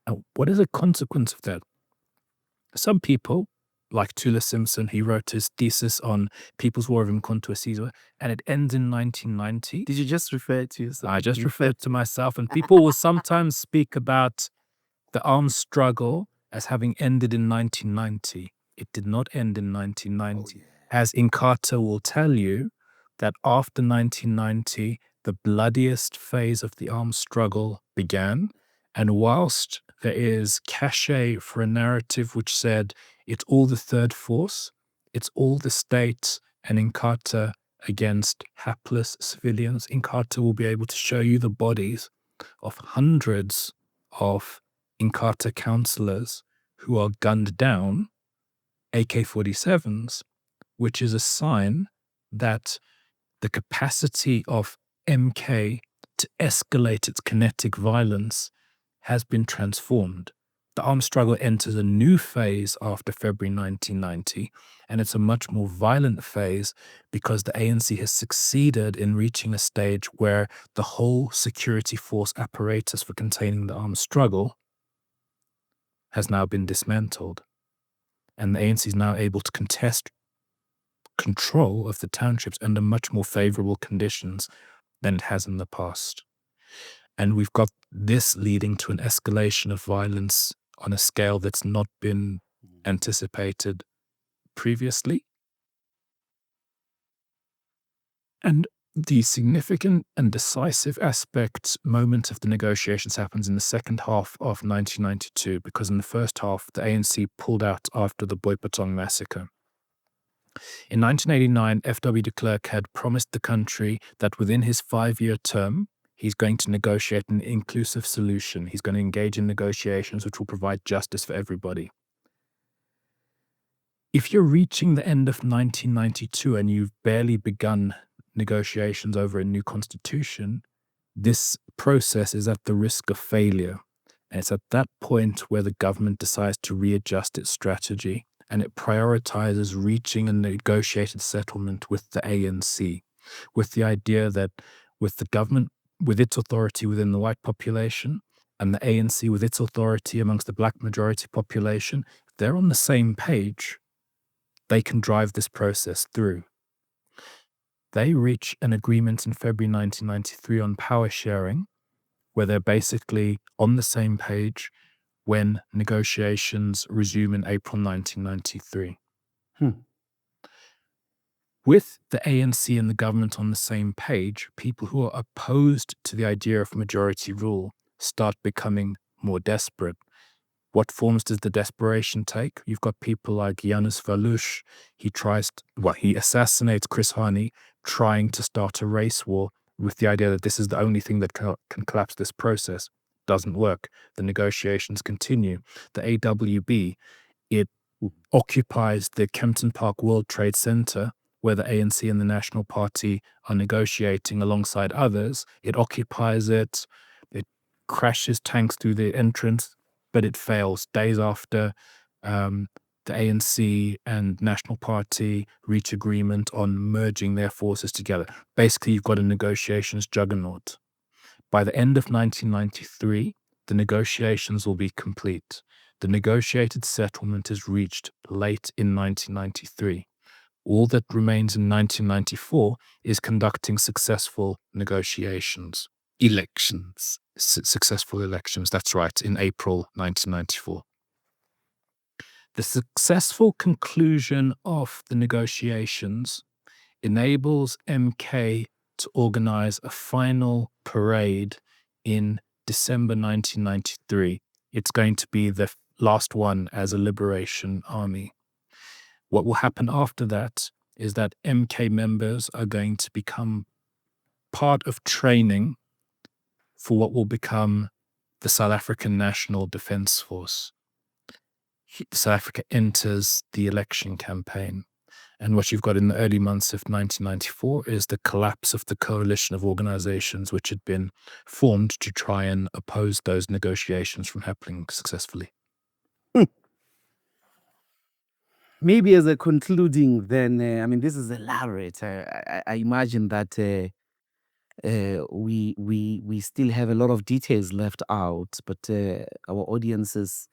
And what is a consequence of that? Some people, like Thula Simpson, he wrote his thesis on People's War of Umkhonto weSizwe, and it ends in 1990. Did you just refer to yourself? I just referred to myself, and people will sometimes speak about the armed struggle as having ended in 1990. It did not end in 1990. As Inkatha will tell you, that after 1990, the bloodiest phase of the armed struggle began. And whilst there is cachet for a narrative which said it's all the third force, it's all the state and Inkatha against hapless civilians, Inkatha will be able to show you the bodies of hundreds of Inkatha councillors who are gunned down, AK-47s, which is a sign that the capacity of MK to escalate its kinetic violence has been transformed. The armed struggle enters a new phase after February 1990, and it's a much more violent phase because the ANC has succeeded in reaching a stage where the whole security force apparatus for containing the armed struggle has now been dismantled. And the ANC is now able to contest control of the townships under much more favorable conditions. than it has in the past. And we've got this leading to an escalation of violence on a scale that's not been anticipated previously. And the significant and decisive moment of the negotiations happens in the second half of 1992, because in the first half, the ANC pulled out after the Boipatong massacre. In 1989, F.W. de Klerk had promised the country that within his 5-year term, he's going to negotiate an inclusive solution. He's going to engage in negotiations which will provide justice for everybody. If you're reaching the end of 1992 and you've barely begun negotiations over a new constitution, this process is at the risk of failure. And it's at that point where the government decides to readjust its strategy, and it prioritizes reaching a negotiated settlement with the ANC, with the idea that with the government, with its authority within the white population, and the ANC with its authority amongst the black majority population, if they're on the same page, they can drive this process through. They reach an agreement in February 1993 on power sharing, where they're basically on the same page when negotiations resume in April 1993. With the ANC and the government on the same page, people who are opposed to the idea of majority rule start becoming more desperate. What forms does the desperation take? You've got people like Janus Valush. He assassinates Chris Hani, trying to start a race war with the idea that this is the only thing that can collapse this process. Doesn't work. The negotiations continue. The AWB, it occupies the Kempton Park World Trade Center, where the ANC and the National Party are negotiating alongside others. It occupies it. It crashes tanks through the entrance, but it fails. Days after the ANC and National Party reach agreement on merging their forces together. Basically, you've got a negotiations juggernaut. By the end of 1993, the negotiations will be complete. The negotiated settlement is reached late in 1993. All that remains in 1994 is conducting successful negotiations. Successful elections, that's right, in April 1994. The successful conclusion of the negotiations enables MK to organize a final parade in December 1993. It's going to be the last one as a liberation army. What will happen after that is that MK members are going to become part of training for what will become the South African National Defence Force. South Africa enters the election campaign. And what you've got in the early months of 1994 is the collapse of the coalition of organizations which had been formed to try and oppose those negotiations from happening successfully. Maybe as a concluding, then, this is elaborate. I imagine that we still have a lot of details left out, but our audiences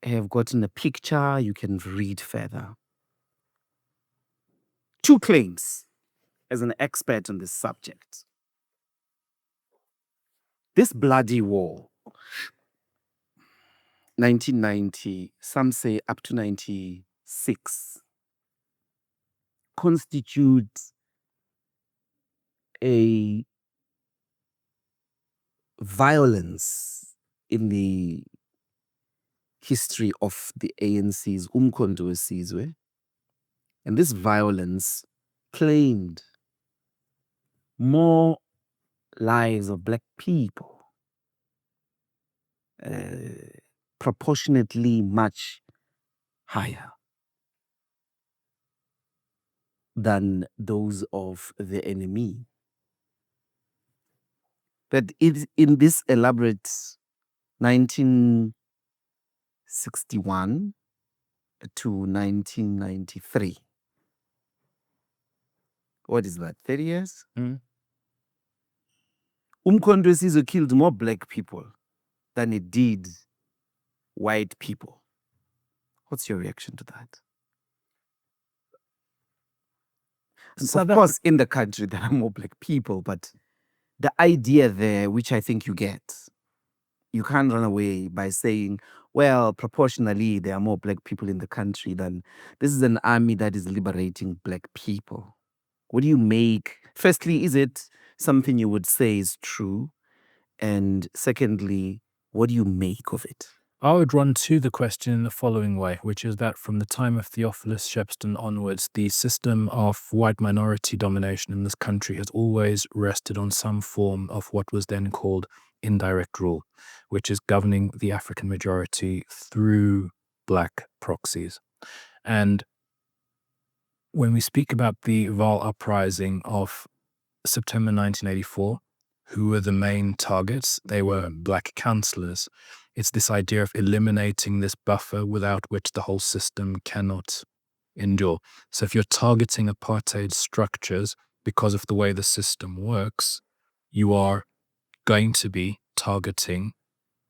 have gotten a picture. You can read further. 2 claims as an expert on this subject. This bloody war, 1990, some say up to 96, constitutes a violence in the history of the ANC's Umkhonto weSizwe. And this violence claimed more lives of black people, proportionately much higher than those of the enemy. But it, in this elaborate 1961 to 1993, what is that, 30 years? Umkhonto weSizwe killed more black people than it did white people. What's your reaction to that? Of course, in the country, there are more black people, but the idea there, which I think you get, you can't run away by saying, well, proportionally, there are more black people in the country than this is an army that is liberating black people. What do you make? Firstly, is it something you would say is true? And secondly, what do you make of it? I would run to the question in the following way, which is that from the time of Theophilus Shepstone onwards, the system of white minority domination in this country has always rested on some form of what was then called indirect rule, which is governing the African majority through black proxies. And when we speak about the Vaal uprising of September 1984, who were the main targets? They were black councillors. It's this idea of eliminating this buffer without which the whole system cannot endure. So if you're targeting apartheid structures because of the way the system works, you are going to be targeting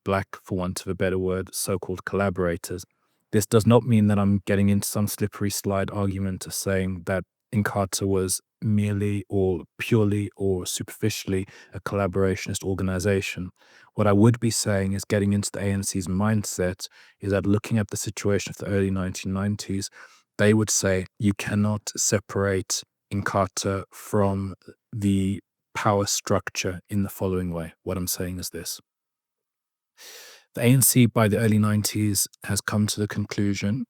black, for want of a better word, so-called collaborators. This does not mean that I'm getting into some slippery slide argument of saying that Inkatha was merely or purely or superficially a collaborationist organization. What I would be saying is getting into the ANC's mindset is that looking at the situation of the early 1990s, they would say you cannot separate Inkatha from the power structure in the following way. What I'm saying is this. The ANC by the early 90s has come to the conclusion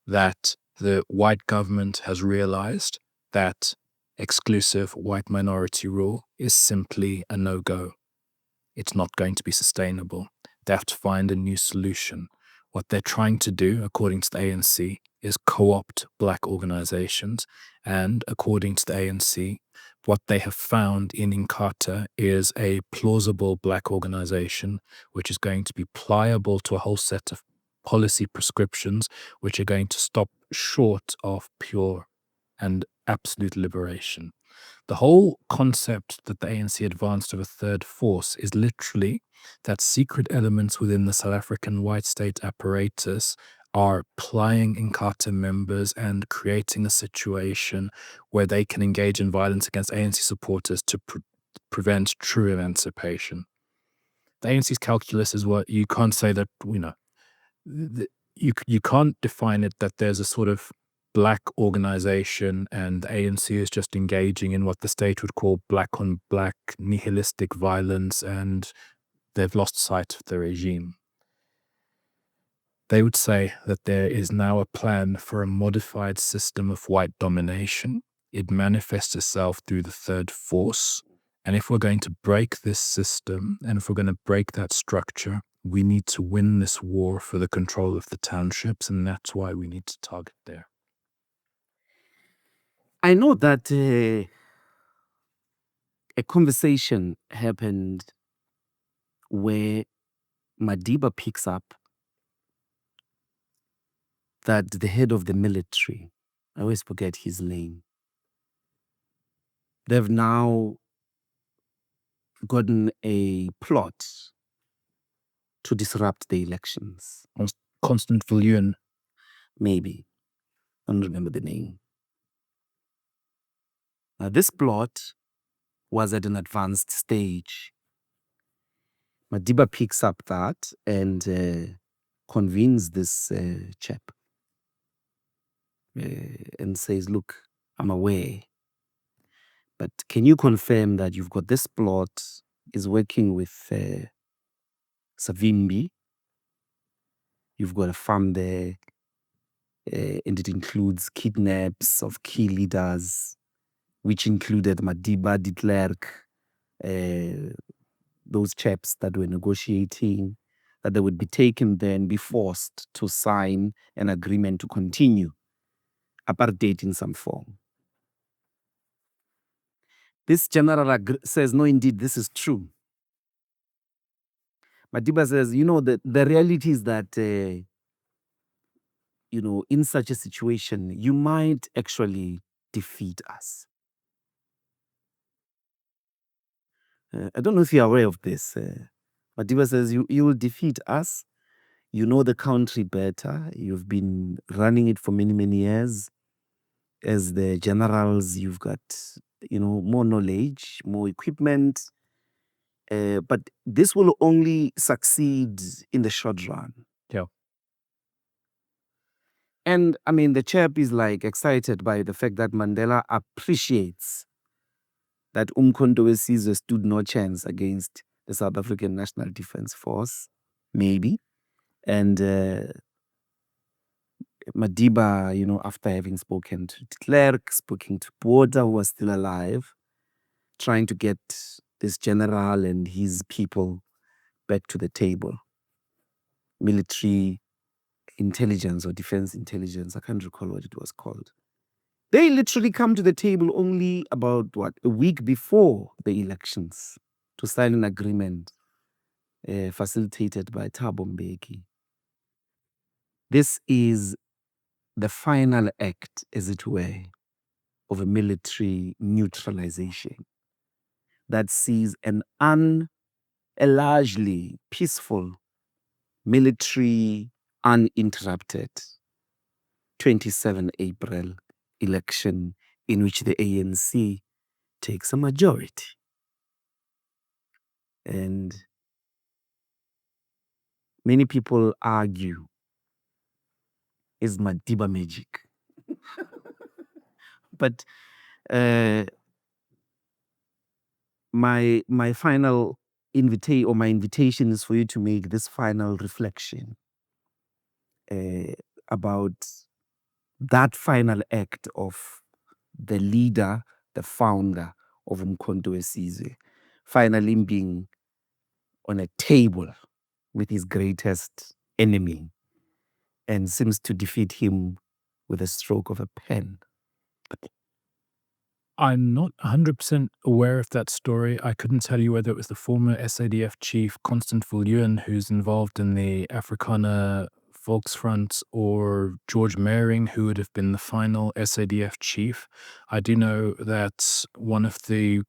that the white government has realized that exclusive white minority rule is simply a no-go. It's not going to be sustainable. They have to find a new solution. What they're trying to do, according to the ANC, is co-opt black organizations. And according to the ANC, what they have found in Inkatha is a plausible black organization, which is going to be pliable to a whole set of policy prescriptions, which are going to stop short of pure and absolute liberation. The whole concept that the ANC advanced of a third force is literally that secret elements within the South African white state apparatus are plying Inkatha members and creating a situation where they can engage in violence against ANC supporters to prevent true emancipation. The ANC's calculus is what you can't say that, you can't define it that there's a sort of black organization and the ANC is just engaging in what the state would call black on black nihilistic violence and they've lost sight of the regime. They would say that there is now a plan for a modified system of white domination. It manifests itself through the third force. And if we're going to break this system and if we're going to break that structure, we need to win this war for the control of the townships, and that's why we need to target there. I know that a conversation happened where Madiba picks up that the head of the military, I always forget his name, they've now gotten a plot to disrupt the elections. Constant Viljoen. Maybe. I don't remember the name. Now, this plot was at an advanced stage. Madiba picks up that and convenes this chap and says, look, I'm aware, but can you confirm that you've got this plot, is working with Savimbi, you've got a farm there, and it includes kidnaps of key leaders, which included Madiba, de Klerk, those chaps that were negotiating, that they would be taken there and be forced to sign an agreement to continue apartheid in some form. This general says, no, indeed, this is true. Madiba says, the reality is that, in such a situation, you might actually defeat us. I don't know if you're aware of this. Madiba says, you will defeat us. You know the country better. You've been running it for many, many years. as the generals, you've got, more knowledge, more equipment. But this will only succeed in the short run. Yeah. And I mean, the chap is like excited by the fact that Mandela appreciates that Umkhonto weSizwe stood no chance against the South African National Defence Force, maybe. And Madiba, after having spoken to de Klerk, speaking to Botha, who was still alive, trying to get this general and his people back to the table. Military intelligence or defense intelligence, I can't recall what it was called. They literally come to the table only about, a week before the elections to sign an agreement facilitated by Thabo Mbeki. This is the final act, as it were, of a military neutralization that sees a largely peaceful military uninterrupted 27 April election in which the ANC takes a majority. And many people argue, is Madiba magic? But my final invitation is for you to make this final reflection about that final act of the leader, the founder of Umkhonto weSizwe, finally being on a table with his greatest enemy and seems to defeat him with a stroke of a pen. I'm not 100% aware of that story. I couldn't tell you whether it was the former SADF chief, Constant Viljoen, who's involved in the Afrikaner Volksfront, or George Mering, who would have been the final SADF chief. I do know that one of the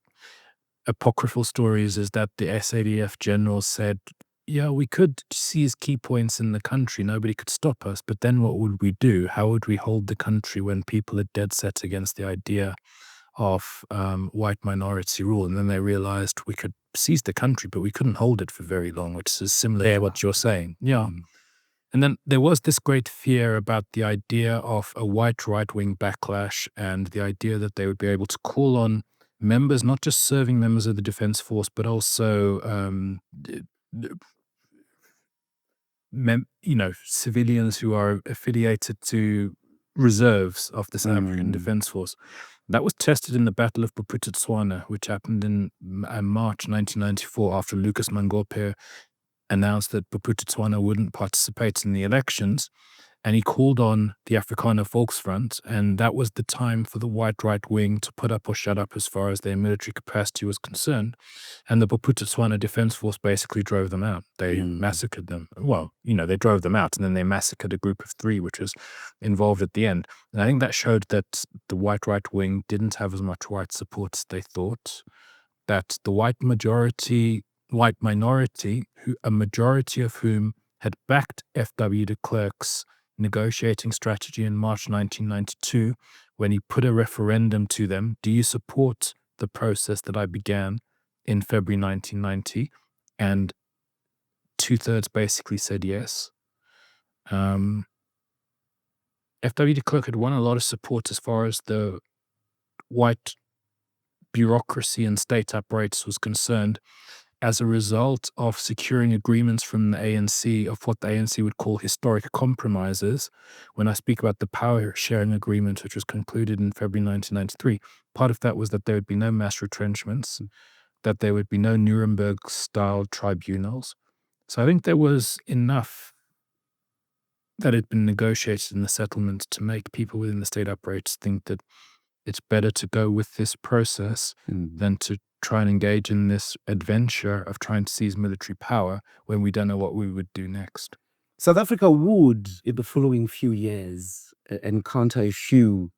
apocryphal stories is that the SADF general said, yeah, we could seize key points in the country. Nobody could stop us. But then what would we do? How would we hold the country when people are dead set against the idea of white minority rule? And then they realized we could seize the country, but we couldn't hold it for very long, which is similar to what you're saying. Yeah. And then there was this great fear about the idea of a white right-wing backlash and the idea that they would be able to call on members, not just serving members of the Defense Force, but also civilians who are affiliated to reserves of the South African Defense Force. That was tested in the Battle of Witwatersrand, which happened in March 1994 after Lucas Mangope announced that Witwatersrand wouldn't participate in the elections. And he called on the Afrikaner Volksfront, and that was the time for the white right wing to put up or shut up as far as their military capacity was concerned. And the Witwatersrand Defense Force basically drove them out. They massacred them. Well, they drove them out, and then they massacred a group of 3, which was involved at the end. And I think that showed that the white right wing didn't have as much white support as they thought, that the white minority, a majority of whom had backed F.W. de Klerk's negotiating strategy in March 1992, when he put a referendum to them, do you support the process that I began in February 1990? And 2/3 basically said yes. F.W. de Klerk had won a lot of support as far as the white bureaucracy and state apparatus was concerned, as a result of securing agreements from the ANC of what the ANC would call historic compromises. When I speak about the power sharing agreement, which was concluded in February 1993, part of that was that there would be no mass retrenchments, that there would be no Nuremberg-style tribunals. So I think there was enough that had been negotiated in the settlement to make people within the state apparatus think that it's better to go with this process than to try and engage in this adventure of trying to seize military power when we don't know what we would do next. South Africa would, in the following few years, encounter a few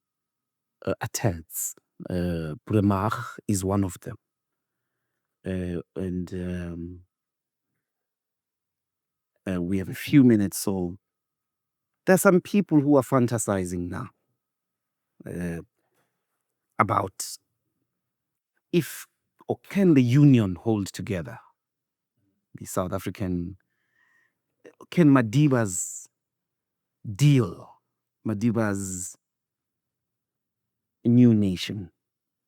attacks. Bremark is one of them. We have a few minutes, so there's some people who are fantasizing now about if or can the union hold together the South African, can Madiba's deal, Madiba's new nation,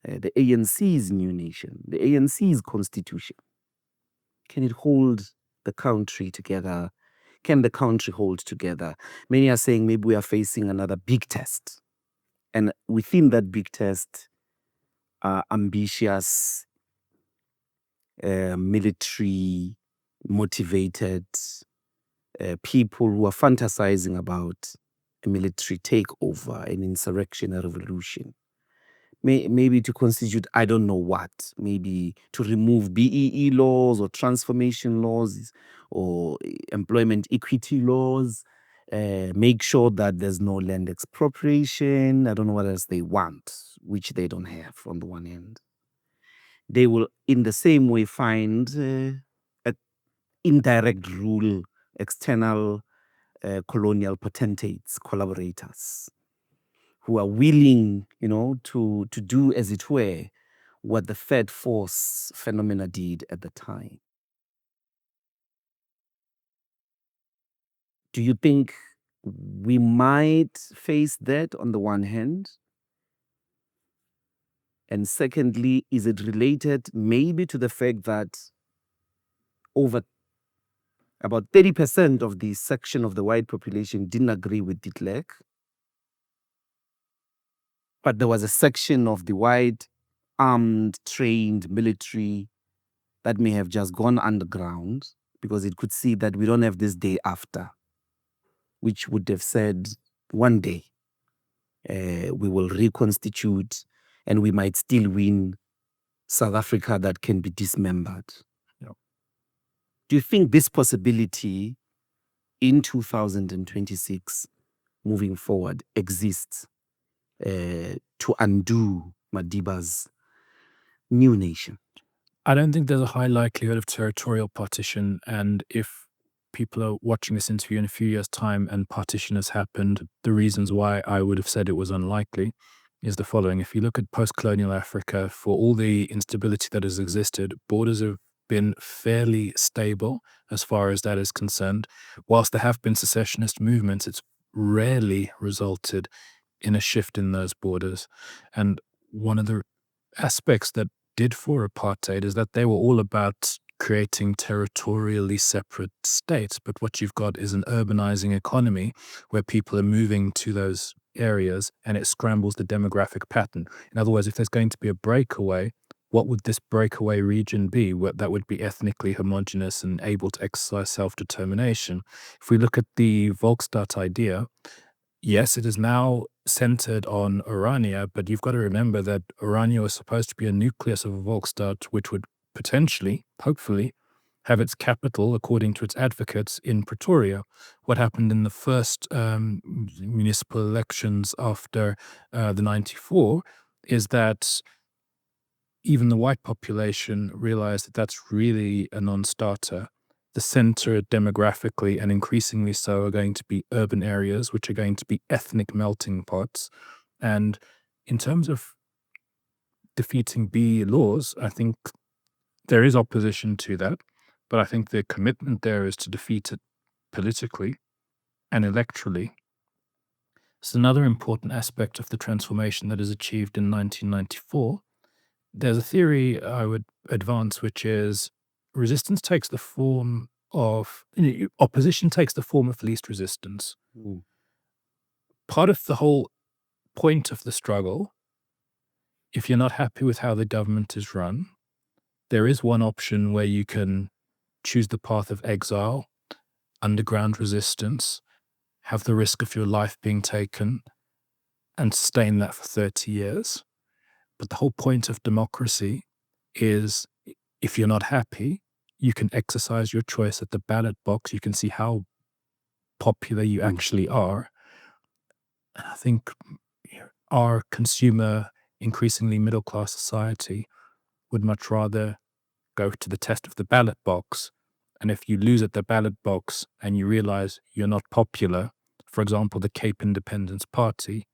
the ANC's new nation, the ANC's constitution, can it hold the country together? Can the country hold together? Many are saying maybe we are facing another big test. And within that big test are ambitious, military motivated people who are fantasizing about a military takeover, an insurrection, a revolution. Maybe to constitute, I don't know what, maybe to remove BEE laws or transformation laws or employment equity laws, make sure that there's no land expropriation. I don't know what else they want, which they don't have on the one hand. They will, in the same way, find indirect rule, external colonial potentates, collaborators, who are willing, to do, as it were, what the third force phenomena did at the time. Do you think we might face that on the one hand? And secondly, is it related maybe to the fact that over about 30% of the section of the white population didn't agree with de Klerk, but there was a section of the white armed, trained military that may have just gone underground because it could see that we don't have this day after, which would have said one day we will reconstitute and we might still win South Africa that can be dismembered. Yeah. Do you think this possibility in 2026 moving forward exists to undo Madiba's new nation? I don't think there's a high likelihood of territorial partition, and if people are watching this interview in a few years' time and partition has happened, the reasons why I would have said it was unlikely is the following. If you look at post-colonial Africa, for all the instability that has existed, borders have been fairly stable as far as that is concerned. Whilst there have been secessionist movements, it's rarely resulted in a shift in those borders. And one of the aspects that did for apartheid is that they were all about creating territorially separate states. But what you've got is an urbanizing economy where people are moving to those areas and it scrambles the demographic pattern. In other words, if there's going to be a breakaway, what would this breakaway region be? That would be ethnically homogenous and able to exercise self-determination. If we look at the Volksstaat idea, yes, it is now centered on Orania, but you've got to remember that Orania was supposed to be a nucleus of a Volksstaat, which would potentially, hopefully, have its capital, according to its advocates, in Pretoria. What happened in the first municipal elections after the 94 is that even the white population realized that that's really a non-starter. The center demographically and increasingly so are going to be urban areas, which are going to be ethnic melting pots. And in terms of defeating BE laws, I think there is opposition to that, but I think the commitment there is to defeat it politically and electorally. It's another important aspect of the transformation that is achieved in 1994. There's a theory I would advance, which is resistance takes the form of, opposition takes the form of least resistance. Part of the whole point of the struggle, if you're not happy with how the government is run, there is one option where you can choose the path of exile, underground resistance, have the risk of your life being taken, and sustain that for 30 years. But the whole point of democracy is if you're not happy, you can exercise your choice at the ballot box. You can see how popular you actually are. And I think our consumer, increasingly middle-class society would much rather go to the test of the ballot box. And if you lose at the ballot box and you realize you're not popular, for example, the Cape Independence Party,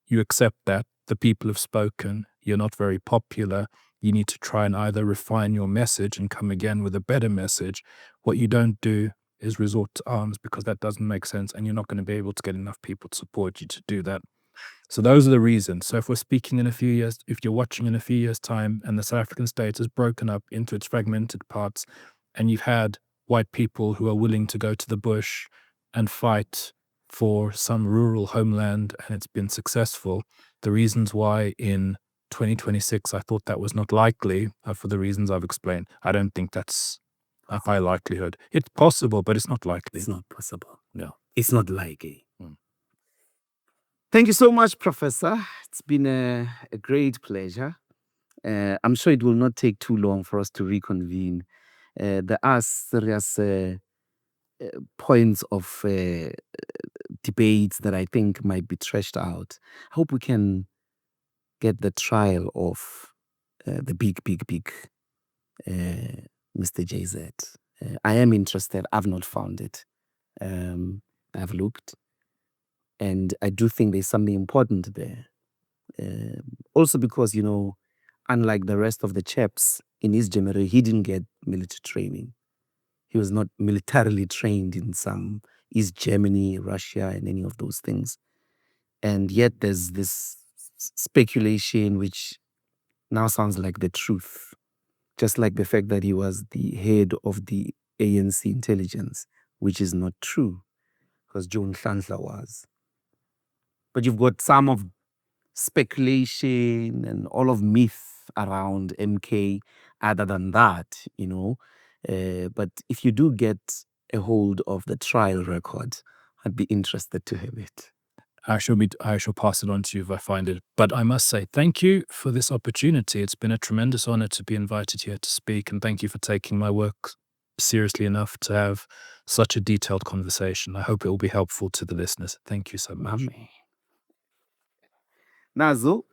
you accept that the people have spoken, you're not very popular, you need to try and either refine your message and come again with a better message. What you don't do is resort to arms, because that doesn't make sense, and you're not going to be able to get enough people to support you to do that. So those are the reasons. So if we're speaking in a few years, if you're watching in a few years' time and the South African state is broken up into its fragmented parts, and you've had white people who are willing to go to the bush and fight for some rural homeland and it's been successful, the reasons why in 2026 I thought that was not likely are for the reasons I've explained. I don't think that's a high likelihood. It's possible, but it's not likely. It's not possible. No. It's not likely. Thank you so much, Professor. It's been a great pleasure. I'm sure it will not take too long for us to reconvene. There are serious points of debates that I think might be thrashed out. I hope we can get the trial of the big Mr. JZ. I am interested. I've not found it. I've looked. And I do think there's something important there. Also because, unlike the rest of the chaps in his generation, he didn't get military training. He was not militarily trained in some East Germany, Russia, and any of those things. And yet there's this speculation which now sounds like the truth. Just like the fact that he was the head of the ANC intelligence, which is not true, because John Nhlanhla was. But you've got some of speculation and all of myth around MK other than that, But if you do get a hold of the trial record, I'd be interested to have it. I shall pass it on to you if I find it. But I must say, thank you for this opportunity. It's been a tremendous honor to be invited here to speak, and thank you for taking my work seriously enough to have such a detailed conversation. I hope it will be helpful to the listeners. Thank you so much. Nazo,